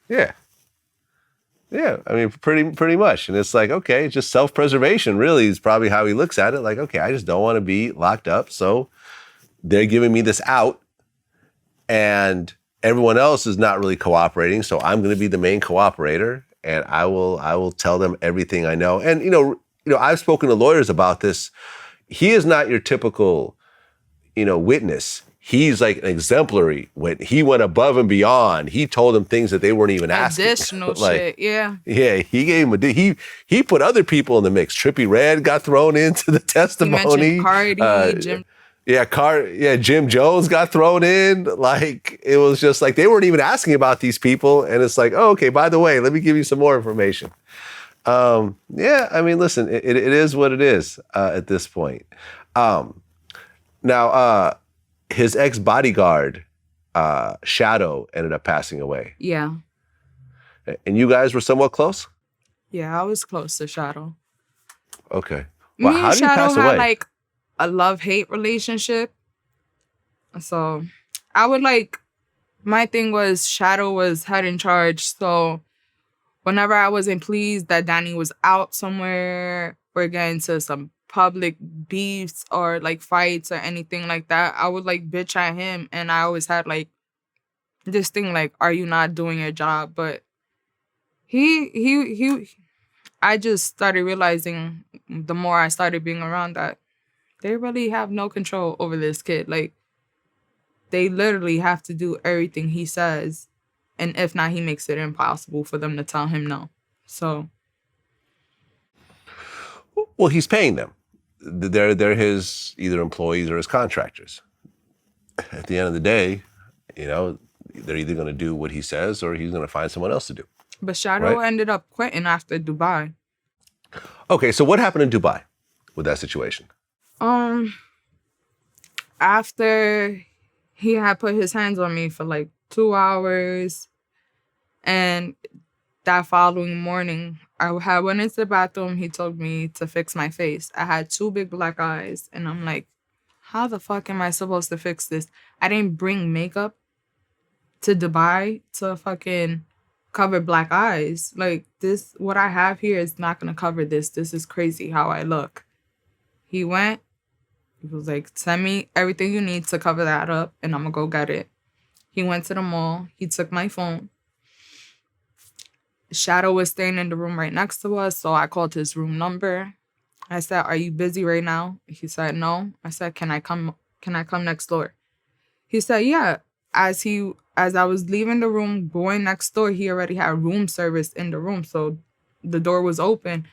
Yeah. Yeah, I mean, pretty much. And it's like, okay, just self-preservation really is probably how he looks at it. Like, okay, I just don't want to be locked up. So they're giving me this out and everyone else is not really cooperating. So I'm going to be the main cooperator and I will tell them everything I know. And, you know, I've spoken to lawyers about this. He is not your typical, witness. He's like an exemplary. When he went above and beyond, he told them things that they weren't even asking. Additional shit, yeah. Yeah, he gave him he put other people in the mix. Trippie Redd got thrown into the testimony. You mentioned Cardi, Jim. Jim Jones got thrown in. Like, it was just like they weren't even asking about these people. And it's like, oh, okay, by the way, let me give you some more information. I mean, listen, it is what it is at this point. Now, his ex-bodyguard, Shadow, ended up passing away. Yeah. And you guys were somewhat close? Yeah, I was close to Shadow. Okay. Well, Me how and did he Shadow pass had away? like a love-hate relationship. So I would my thing was Shadow was head in charge. So whenever I wasn't pleased that Danny was out somewhere or getting into some public beefs or like fights or anything like that, I would bitch at him. And I always had this thing are you not doing your job? But I just started realizing the more I started being around that they really have no control over this kid. They literally have to do everything he says. And if not, he makes it impossible for them to tell him no. So. Well, he's paying them. They're his either employees or his contractors. At the end of the day, they're either going to do what he says or he's going to find someone else to do. But Shadow ended up quitting after Dubai. Okay, so what happened in Dubai with that situation? After he had put his hands on me for 2 hours And that following morning, I went into the bathroom. He told me to fix my face. I had 2 big black eyes. And I'm like, how the fuck am I supposed to fix this? I didn't bring makeup to Dubai to fucking cover black eyes. Like, this, what I have here is not going to cover this. This is crazy how I look. He went. He was like, send me everything you need to cover that up, and I'm going to go get it. He went to the mall. He took my phone. Shadow was staying in the room right next to us, so I called his room number. I said, are you busy right now? He said, no. I said, can I come next door? He said, yeah. As I was leaving the room, going next door, he already had room service in the room, so the door was open.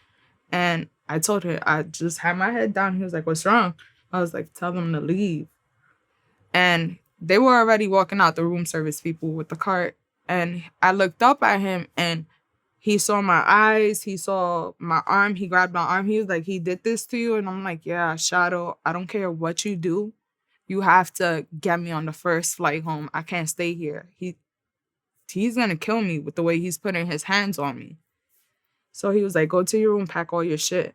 And I told him, I just had my head down. He was like, what's wrong? I was like, tell them to leave. And they were already walking out, the room service people with the cart. And I looked up at him, and he saw my eyes. He saw my arm. He grabbed my arm. He was like, he did this to you? And I'm like, yeah, Shadow, I don't care what you do. You have to get me on the first flight home. I can't stay here. He's going to kill me with the way he's putting his hands on me. So he was like, go to your room, pack all your shit.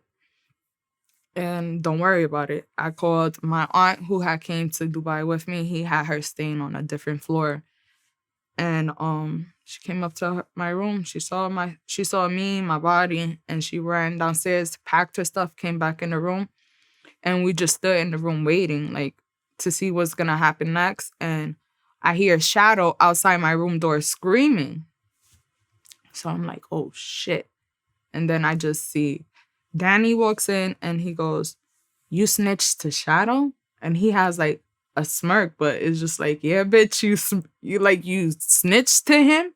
And don't worry about it. I called my aunt who had came to Dubai with me. He had her staying on a different floor. And she came up to my room. She saw me, my body, and she ran downstairs, packed her stuff, came back in the room. And we just stood in the room waiting, like, to see what's going to happen next. And I hear Shadow outside my room door screaming. So I'm like, oh, shit. And then I just see Danny walks in and he goes, you snitched to Shadow? And he has like a smirk, but it's just like, yeah, bitch, you snitched to him?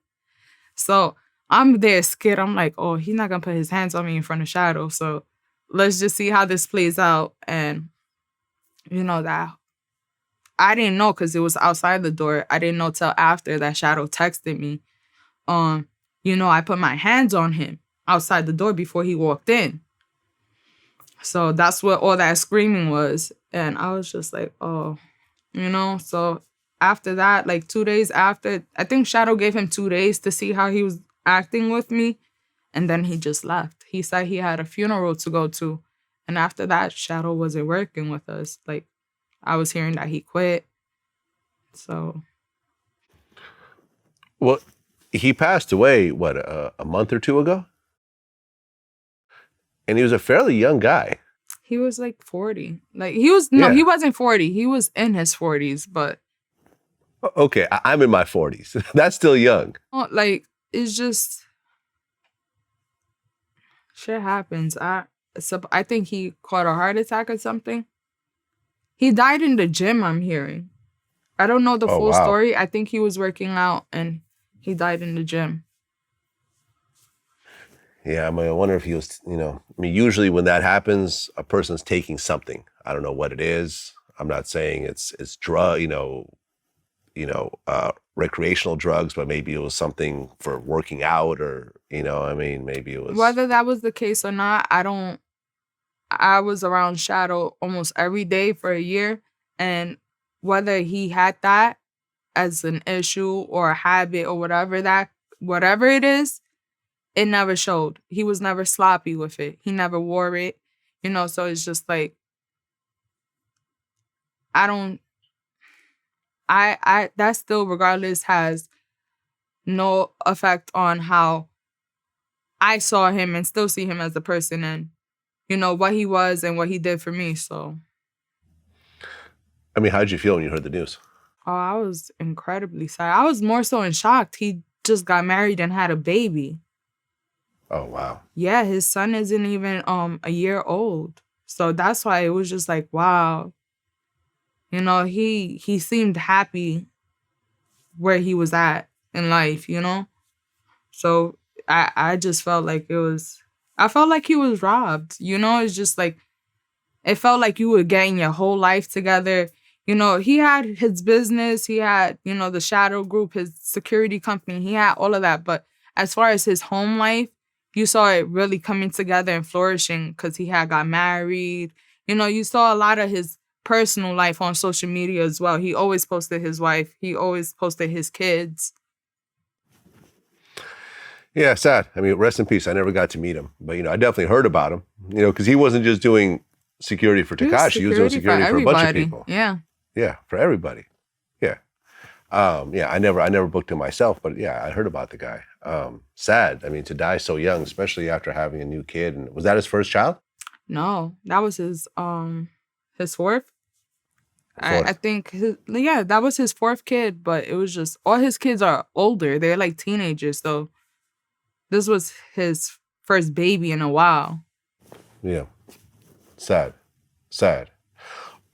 So I'm there scared. I'm like, oh, he's not going to put his hands on me in front of Shadow. So let's just see how this plays out. And that I didn't know because it was outside the door. I didn't know till after that Shadow texted me. I put my hands on him outside the door before he walked in. So that's what all that screaming was. And I was just like, oh, So after that, like 2 days after, I think Shadow gave him 2 days to see how he was acting with me. And then he just left. He said he had a funeral to go to. And after that, Shadow wasn't working with us. Like, I was hearing that he quit. So. Well, he passed away, a month or 2 ago? And he was a fairly young guy. He was like 40. Like, he wasn't 40. He was in his 40s, but. Okay, I'm in my 40s. That's still young. Like, it's just. Shit happens. I think he caught a heart attack or something. He died in the gym, I'm hearing. I don't know the full story. I think he was working out and he died in the gym. Yeah, I wonder if he was, usually when that happens, a person's taking something. I don't know what it is. I'm not saying it's drug, recreational drugs, but maybe it was something for working out or, maybe it was. Whether that was the case or not, I was around Shadow almost every day for a year. And whether he had that as an issue or a habit or whatever it is, it never showed. He was never sloppy with it. He never wore it. So it's just like, that still regardless has no effect on how I saw him and still see him as a person and, what he was and what he did for me. So. How did you feel when you heard the news? Oh, I was incredibly sad. I was more so in shock. He just got married and had a baby. Oh, wow. Yeah, his son isn't even a year old. So that's why it was just like, wow. He seemed happy where he was at in life, So I just felt like I felt like he was robbed. It's just like, it felt like you were getting your whole life together. He had his business. He had, the Shadow Group, his security company. He had all of that. But as far as his home life, you saw it really coming together and flourishing because he had got married. You saw a lot of his personal life on social media as well. He always posted his wife. He always posted his kids. Yeah, sad. I mean, rest in peace. I never got to meet him, but I definitely heard about him. Because he wasn't just doing security for Tekashi; he was doing security for a bunch of people. Yeah, yeah, for everybody. Yeah, yeah. I never booked him myself, but yeah, I heard about the guy. Sad. I mean, to die so young, especially after having a new kid. And was that his first child? No, that was his fourth. I think that was his fourth kid, but it was just all his kids are older. They're like teenagers, so this was his first baby in a while. Yeah. Sad.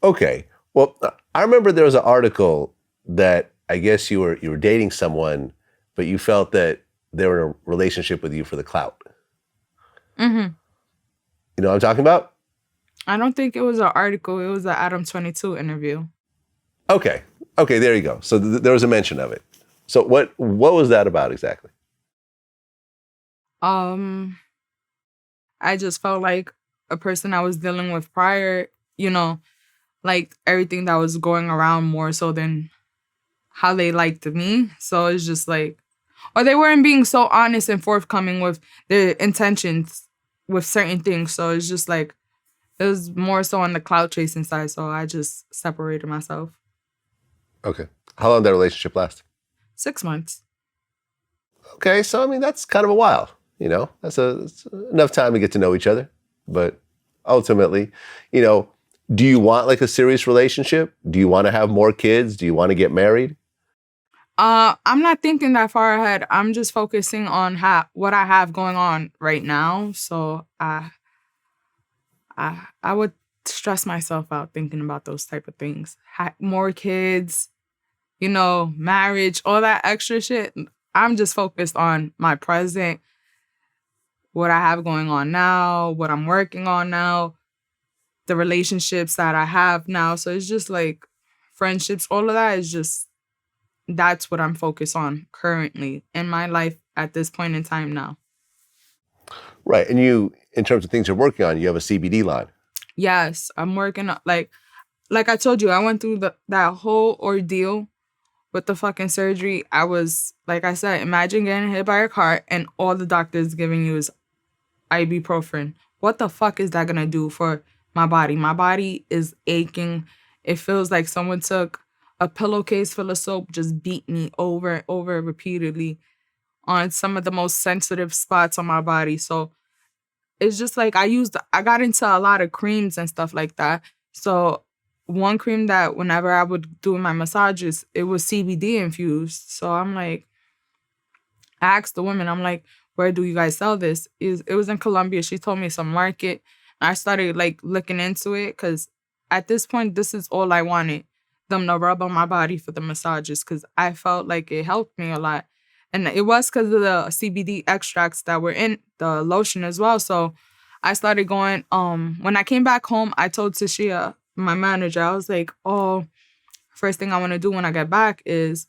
Okay. Well, I remember there was an article that I guess you were dating someone, but you felt that they were in a relationship with you for the clout. Mm-hmm. You know what I'm talking about? I don't think it was an article. It was an Adam 22 interview. Okay, there you go. So there was a mention of it. So what was that about exactly? I just felt like a person I was dealing with prior, like everything that was going around more so than how they liked me. So it's just like, or they weren't being so honest and forthcoming with their intentions with certain things. So it's just like, it was more so on the clout chasing side. So I just separated myself. Okay. How long did that relationship last? 6 months. Okay. So, I mean, that's kind of a while, that's enough time to get to know each other. But ultimately, do you want like a serious relationship? Do you want to have more kids? Do you want to get married? I'm not thinking that far ahead. I'm just focusing on what I have going on right now. So I would stress myself out thinking about those type of things. More kids, marriage, all that extra shit. I'm just focused on my present, what I have going on now, what I'm working on now, the relationships that I have now. So it's just like friendships, all of that is just, that's what I'm focused on currently in my life at this point in time now. Right. And you, in terms of things you're working on, you have a CBD line. Yes, I'm working on, like I told you, I went through that whole ordeal with the fucking surgery. I was, like I said, imagine getting hit by a car and all the doctors giving you is ibuprofen. What the fuck is that gonna do for my body? My body is aching. It feels like someone took a pillowcase full of soap, just beat me over and over repeatedly on some of the most sensitive spots on my body. So it's just like I got into a lot of creams and stuff like that. So one cream that whenever I would do my massages, it was CBD infused. So I'm like, I asked the woman, I'm like, where do you guys sell this? It was in Colombia. She told me some market. I started like looking into it because at this point, this is all I wanted, them to rub on my body for the massages because I felt like it helped me a lot. And it was because of the CBD extracts that were in the lotion as well. So I started going, when I came back home, I told Tashia, my manager, I was like, first thing I want to do when I get back is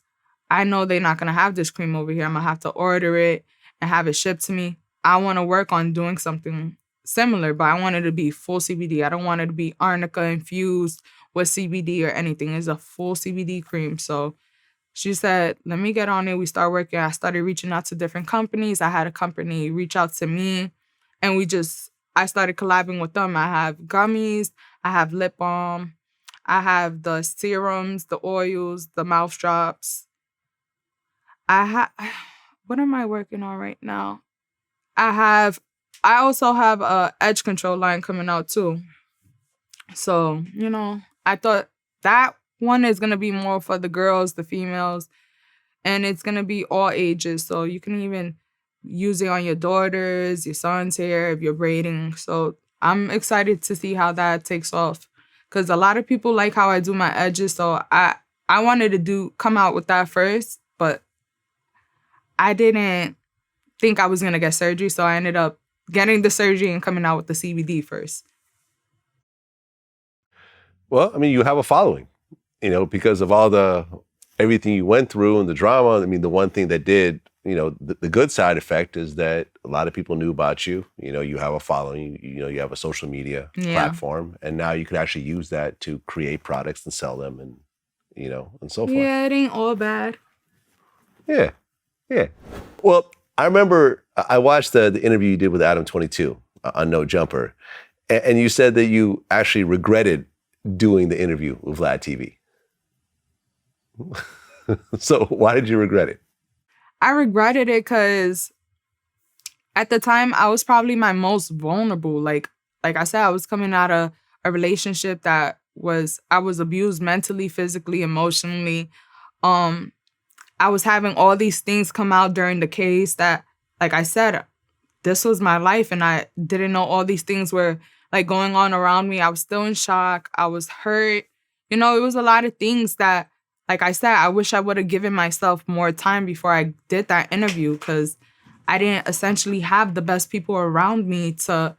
I know they're not going to have this cream over here. I'm going to have to order it and have it shipped to me. I want to work on doing something similar, but I want it to be full CBD. I don't want it to be arnica infused with CBD or anything. It's a full CBD cream. So she said, let me get on it. We start working. I started reaching out to different companies. I had a company reach out to me and I started collabing with them. I have gummies. I have lip balm. I have the serums, the oils, the mouth drops. What am I working on right now? I also have a edge control line coming out too. So, I thought that one is going to be more for the girls, the females, and it's going to be all ages. So you can even use it on your daughters, your son's hair, if you're braiding. So I'm excited to see how that takes off because a lot of people like how I do my edges. So I wanted to come out with that first, but I didn't think I was going to get surgery. So I ended up getting the surgery and coming out with the CBD first. Well, I mean, you have a following, because of everything you went through and the drama. I mean, the one thing that did, the good side effect is that a lot of people knew about you. You have a following, you have a social media platform, and now you can actually use that to create products and sell them and, and so forth. Yeah, it ain't all bad. Yeah. Well, I remember I watched the interview you did with Adam 22 on No Jumper, and you said that you actually regretted doing the interview with VladTV. So why did you regret it? I regretted it because at the time I was probably my most vulnerable. Like I said, I was coming out of a relationship that I was abused mentally, physically, emotionally. I was having all these things come out during the case that, like I said, this was my life and I didn't know all these things were like going on around me. I was still in shock. I was hurt. It was a lot of things that, like I said, I wish I would have given myself more time before I did that interview because I didn't essentially have the best people around me to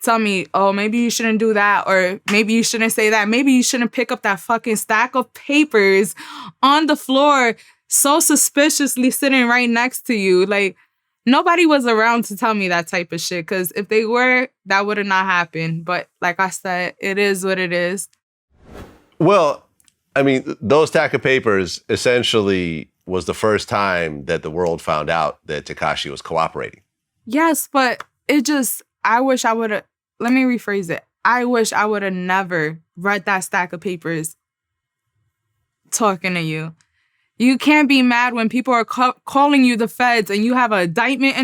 tell me, oh, maybe you shouldn't do that, or maybe you shouldn't say that. Maybe you shouldn't pick up that fucking stack of papers on the floor so suspiciously sitting right next to you. Like, nobody was around to tell me that type of shit, because if they were, that would have not happened. But like I said, it is what it is. Well, I mean, those stack of papers essentially was the first time that the world found out that Tekashi was cooperating. Yes, but I wish I would have, let me rephrase it. I wish I would have never read that stack of papers talking to you. You can't be mad when people are calling you the feds and you have an indictment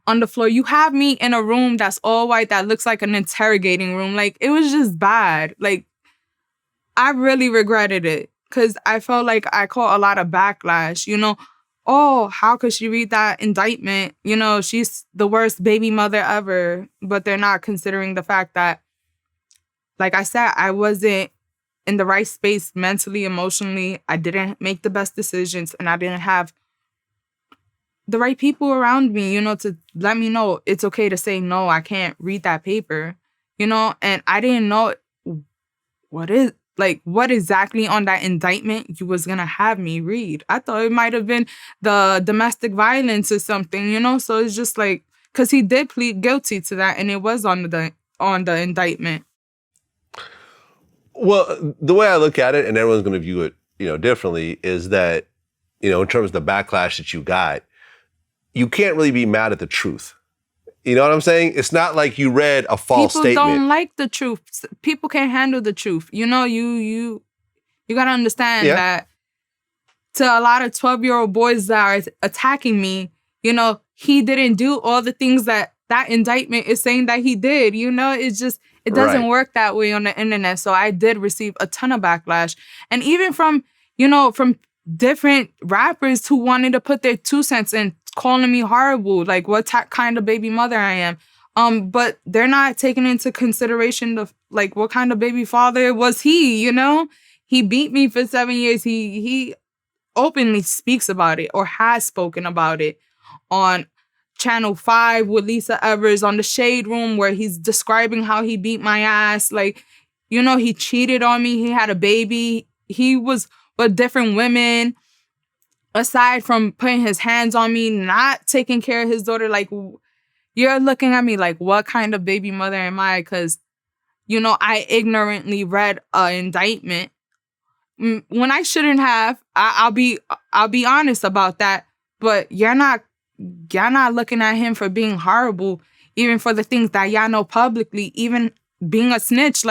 on the floor. You have me in a room that's all white that looks like an interrogating room. Like, it was just bad. Like, I really regretted it because I felt like I caught a lot of backlash. Oh, how could she read that indictment? She's the worst baby mother ever. But they're not considering the fact that, like I said, I wasn't in the right space mentally, emotionally. I didn't make the best decisions, and I didn't have the right people around me, to let me know it's okay to say, no, I can't read that paper, and I didn't know what exactly on that indictment you was gonna have me read. I thought it might have been the domestic violence or something, so it's just like, because he did plead guilty to that, and it was on the indictment. Well, the way I look at it, and everyone's going to view it, differently, is that, in terms of the backlash that you got, you can't really be mad at the truth. You know what I'm saying? It's not like you read a false statement. People don't like the truth. People can't handle the truth. You got to understand that to a lot of 12-year-old boys that are attacking me, he didn't do all the things that indictment is saying that he did. It's just, it doesn't work that way on the internet. So I did receive a ton of backlash. And even from different rappers who wanted to put their 2 cents in, calling me horrible, like what kind of baby mother I am. But they're not taking into consideration what kind of baby father was he, He beat me for 7 years. He openly speaks about it, or has spoken about it on Channel 5 with Lisa Evers on the Shade Room, where he's describing how he beat my ass. He cheated on me. He had a baby. He was with different women. Aside from putting his hands on me, not taking care of his daughter, you're looking at me like, what kind of baby mother am I? Because, I ignorantly read an indictment when I shouldn't have. I'll be honest about that. But y'all not looking at him for being horrible, even for the things that y'all know publicly, even being a snitch.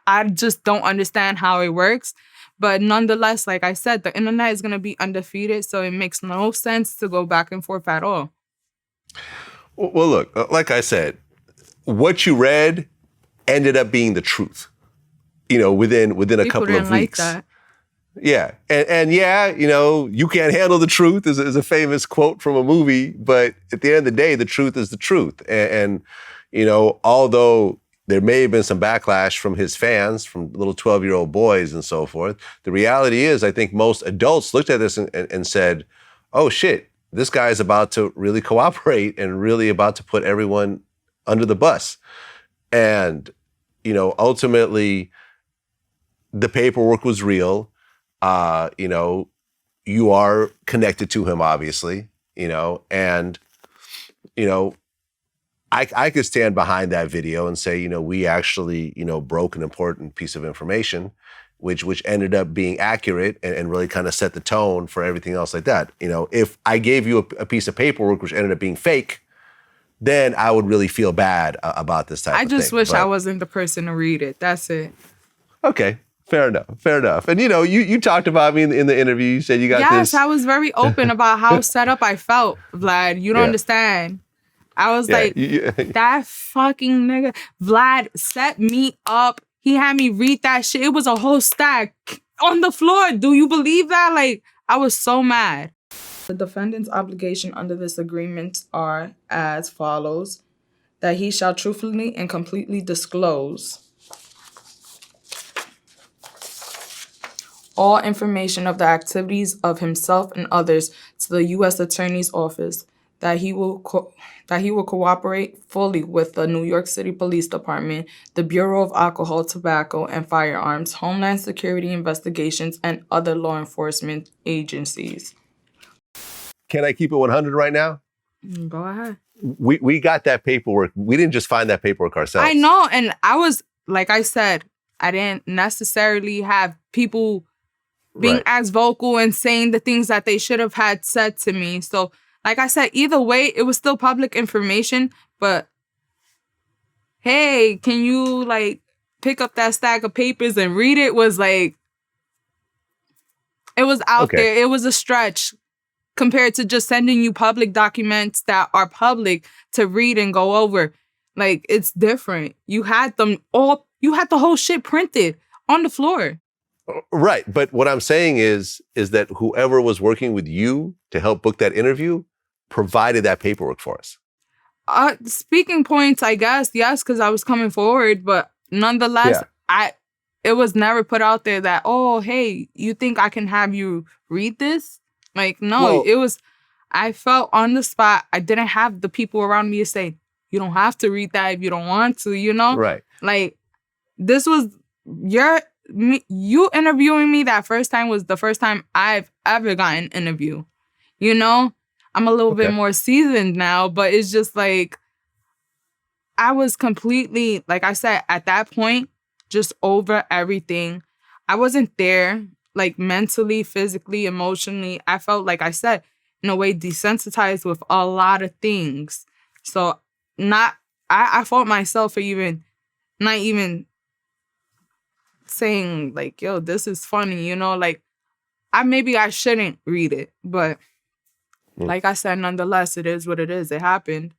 I just don't understand how it works. But nonetheless, like I said, the internet is going to be undefeated, so it makes no sense to go back and forth at all. Well, look, like I said, what you read ended up being the truth, within a couple of weeks. Like that. Yeah. And you can't handle the truth is a famous quote from a movie, but at the end of the day, the truth is the truth. And although there may have been some backlash from his fans, from little 12-year-old boys and so forth, the reality is, I think most adults looked at this and said, oh shit, this guy is about to really cooperate and really about to put everyone under the bus. And, ultimately, the paperwork was real. You are connected to him, obviously, and, I could stand behind that video and say, we actually, broke an important piece of information, which ended up being accurate and really kind of set the tone for everything else like that. If I gave you a piece of paperwork which ended up being fake, then I would really feel bad about this type of thing. I just wish I wasn't the person to read it. That's it. Okay. Fair enough. And you talked about me in the interview. You said you got this. Yes, I was very open about how set up I felt, Vlad. You don't understand. I was like, that fucking nigga. Vlad set me up. He had me read that shit. It was a whole stack on the floor. Do you believe that? Like, I was so mad. The defendant's obligation under this agreement are as follows: that he shall truthfully and completely disclose all information of the activities of himself and others to the U.S. Attorney's Office, that he will cooperate fully with the New York City Police Department, the Bureau of Alcohol, Tobacco, and Firearms, Homeland Security Investigations, and other law enforcement agencies. Can I keep it 100 right now? Go ahead. We got that paperwork. We didn't just find that paperwork ourselves. I know, and I was, like I said, I didn't necessarily have people being as vocal and saying the things that they should have had said to me. So, like I said, either way, it was still public information. But, hey, can you, like, pick up that stack of papers and read it? Was like, it was out there. It was a stretch compared to just sending you public documents that are public to read and go over. Like, it's different. You had them all, you had the whole shit printed on the floor. Right. But what I'm saying is that whoever was working with you to help book that interview provided that paperwork for us. Speaking points, I guess, yes, because I was coming forward. But nonetheless, it was never put out there that, oh, hey, you think I can have you read this? Like, no, it was, I felt on the spot. I didn't have the people around me to say, you don't have to read that if you don't want to, you know? Right. Like, this was you interviewing me that first time was the first time I've ever gotten an interview. You know? I'm a little bit more seasoned now, but it's just like, I was completely, like I said, at that point, just over everything. I wasn't there, like mentally, physically, emotionally. I felt, like I said, in a way desensitized with a lot of things. So I fought myself for not even saying like, yo, this is funny, you know, like maybe I shouldn't read it, but like I said, nonetheless, it is what it is. It happened.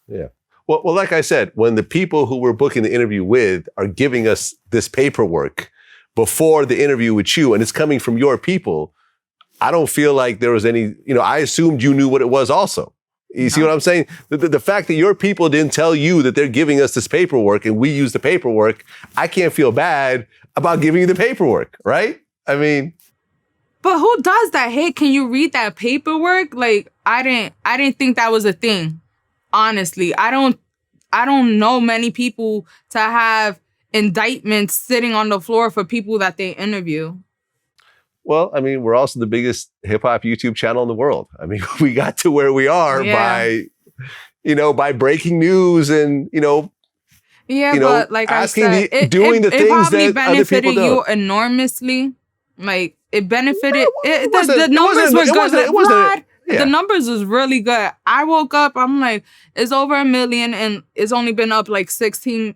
Yeah. Well, like I said, when the people who we're booking the interview with are giving us this paperwork before the interview with you, and it's coming from your people, I don't feel like there was any, I assumed you knew what it was also. You see what I'm saying? The fact that your people didn't tell you that they're giving us this paperwork and we use the paperwork, I can't feel bad about giving you the paperwork, right? I mean. But who does that? Hey, can you read that paperwork? Like, I didn't think that was a thing. Honestly, I don't know many people to have indictments sitting on the floor for people that they interview. Well, I mean, we're also the biggest hip hop YouTube channel in the world. I mean, we got to where we are by breaking news and, but like asking I said, doing the things that other people don't. You enormously. Like, it benefited. The numbers were good. The numbers was really good. I woke up, I'm like, it's over 1 million and it's only been up like 16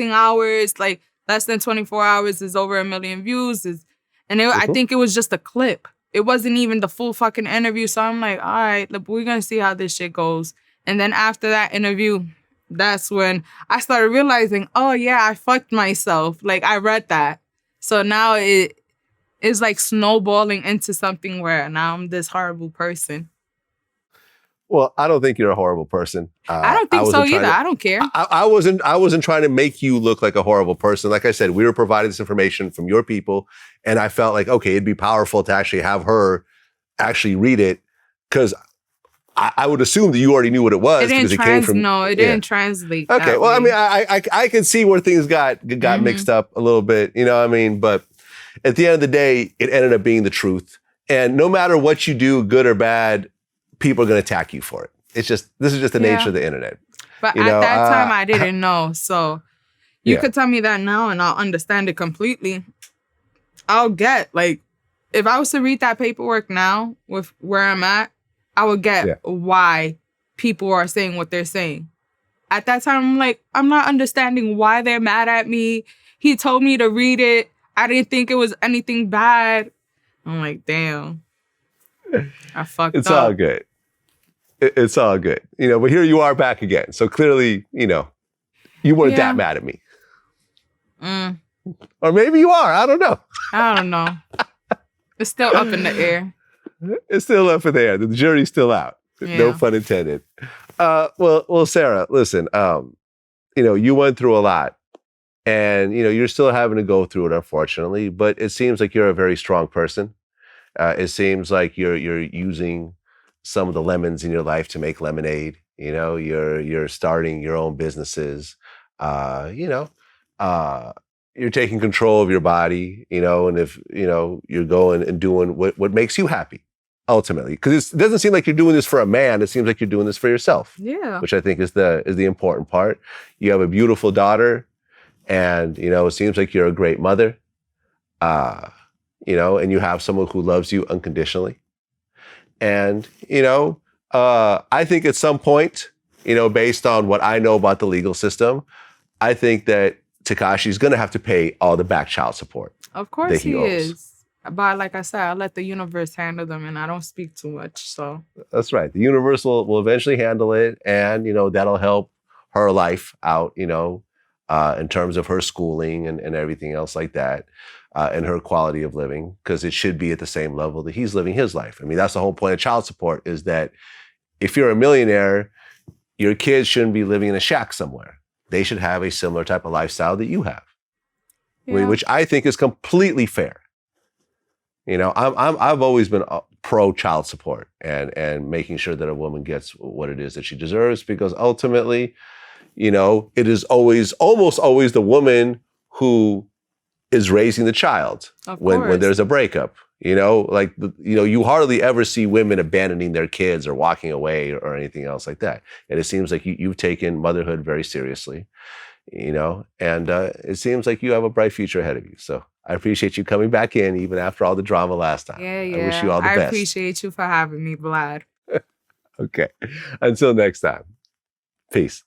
hours, like less than 24 hours is over 1 million views. I think it was just a clip. It wasn't even the full fucking interview. So I'm like, all right, look, we're going to see how this shit goes. And then after that interview, that's when I started realizing, oh yeah, I fucked myself. Like, I read that. So now it is like snowballing into something where now I'm this horrible person. Well, I don't think you're a horrible person. I don't think so either. I don't care. I wasn't trying to make you look like a horrible person. Like I said, we were providing this information from your people, and I felt like, okay, it'd be powerful to actually have her actually read it, because I would assume that you already knew what it was because it came from. No, it didn't translate. Okay, well, way. I mean, I can see where things got mixed up a little bit. You know what I mean? But at the end of the day, it ended up being the truth. And no matter what you do, good or bad, people are going to attack you for it. This is just the nature of the internet. But at that time, I didn't know. So you could tell me that now and I'll understand it completely. I'll get, like, if I was to read that paperwork now with where I'm at, I would get why people are saying what they're saying. at that time, I'm like, I'm not understanding why they're mad at me. He told me to read it. I didn't think it was anything bad. I'm like, damn. I fucked up. It's all good. It's all good. But here you are back again. So clearly, you weren't that mad at me. Or maybe you are. I don't know. I don't know. It's still up in the air. It's still up in the air. The jury's still out. Yeah. No pun intended. Well, Sara, listen, you went through a lot and, you're still having to go through it, unfortunately, but it seems like you're a very strong person. It seems like you're using some of the lemons in your life to make lemonade. You're starting your own businesses. You're taking control of your body, and if, you're going and doing what makes you happy, ultimately. Because it doesn't seem like you're doing this for a man. It seems like you're doing this for yourself. Yeah. Which I think is the important part. You have a beautiful daughter, and, it seems like you're a great mother, and you have someone who loves you unconditionally. And, I think at some point, based on what I know about the legal system, I think that Tekashi's going to have to pay all the back child support. Of course he is. But like I said, I let the universe handle them and I don't speak too much. So that's right. The universe will eventually handle it. And, that'll help her life out, in terms of her schooling and everything else like that. And her quality of living, because it should be at the same level that he's living his life. I mean, that's the whole point of child support, is that if you're a millionaire, your kids shouldn't be living in a shack somewhere. They should have a similar type of lifestyle that you have, which I think is completely fair. I've always been pro child support and making sure that a woman gets what it is that she deserves, because ultimately, it is almost always the woman who is raising the child when there's a breakup. You hardly ever see women abandoning their kids or walking away or anything else like that. And it seems like you've taken motherhood very seriously, and it seems like you have a bright future ahead of you. So I appreciate you coming back in, even after all the drama last time. Yeah. I wish you all the best. I appreciate you for having me, Vlad. Okay. Until next time. Peace.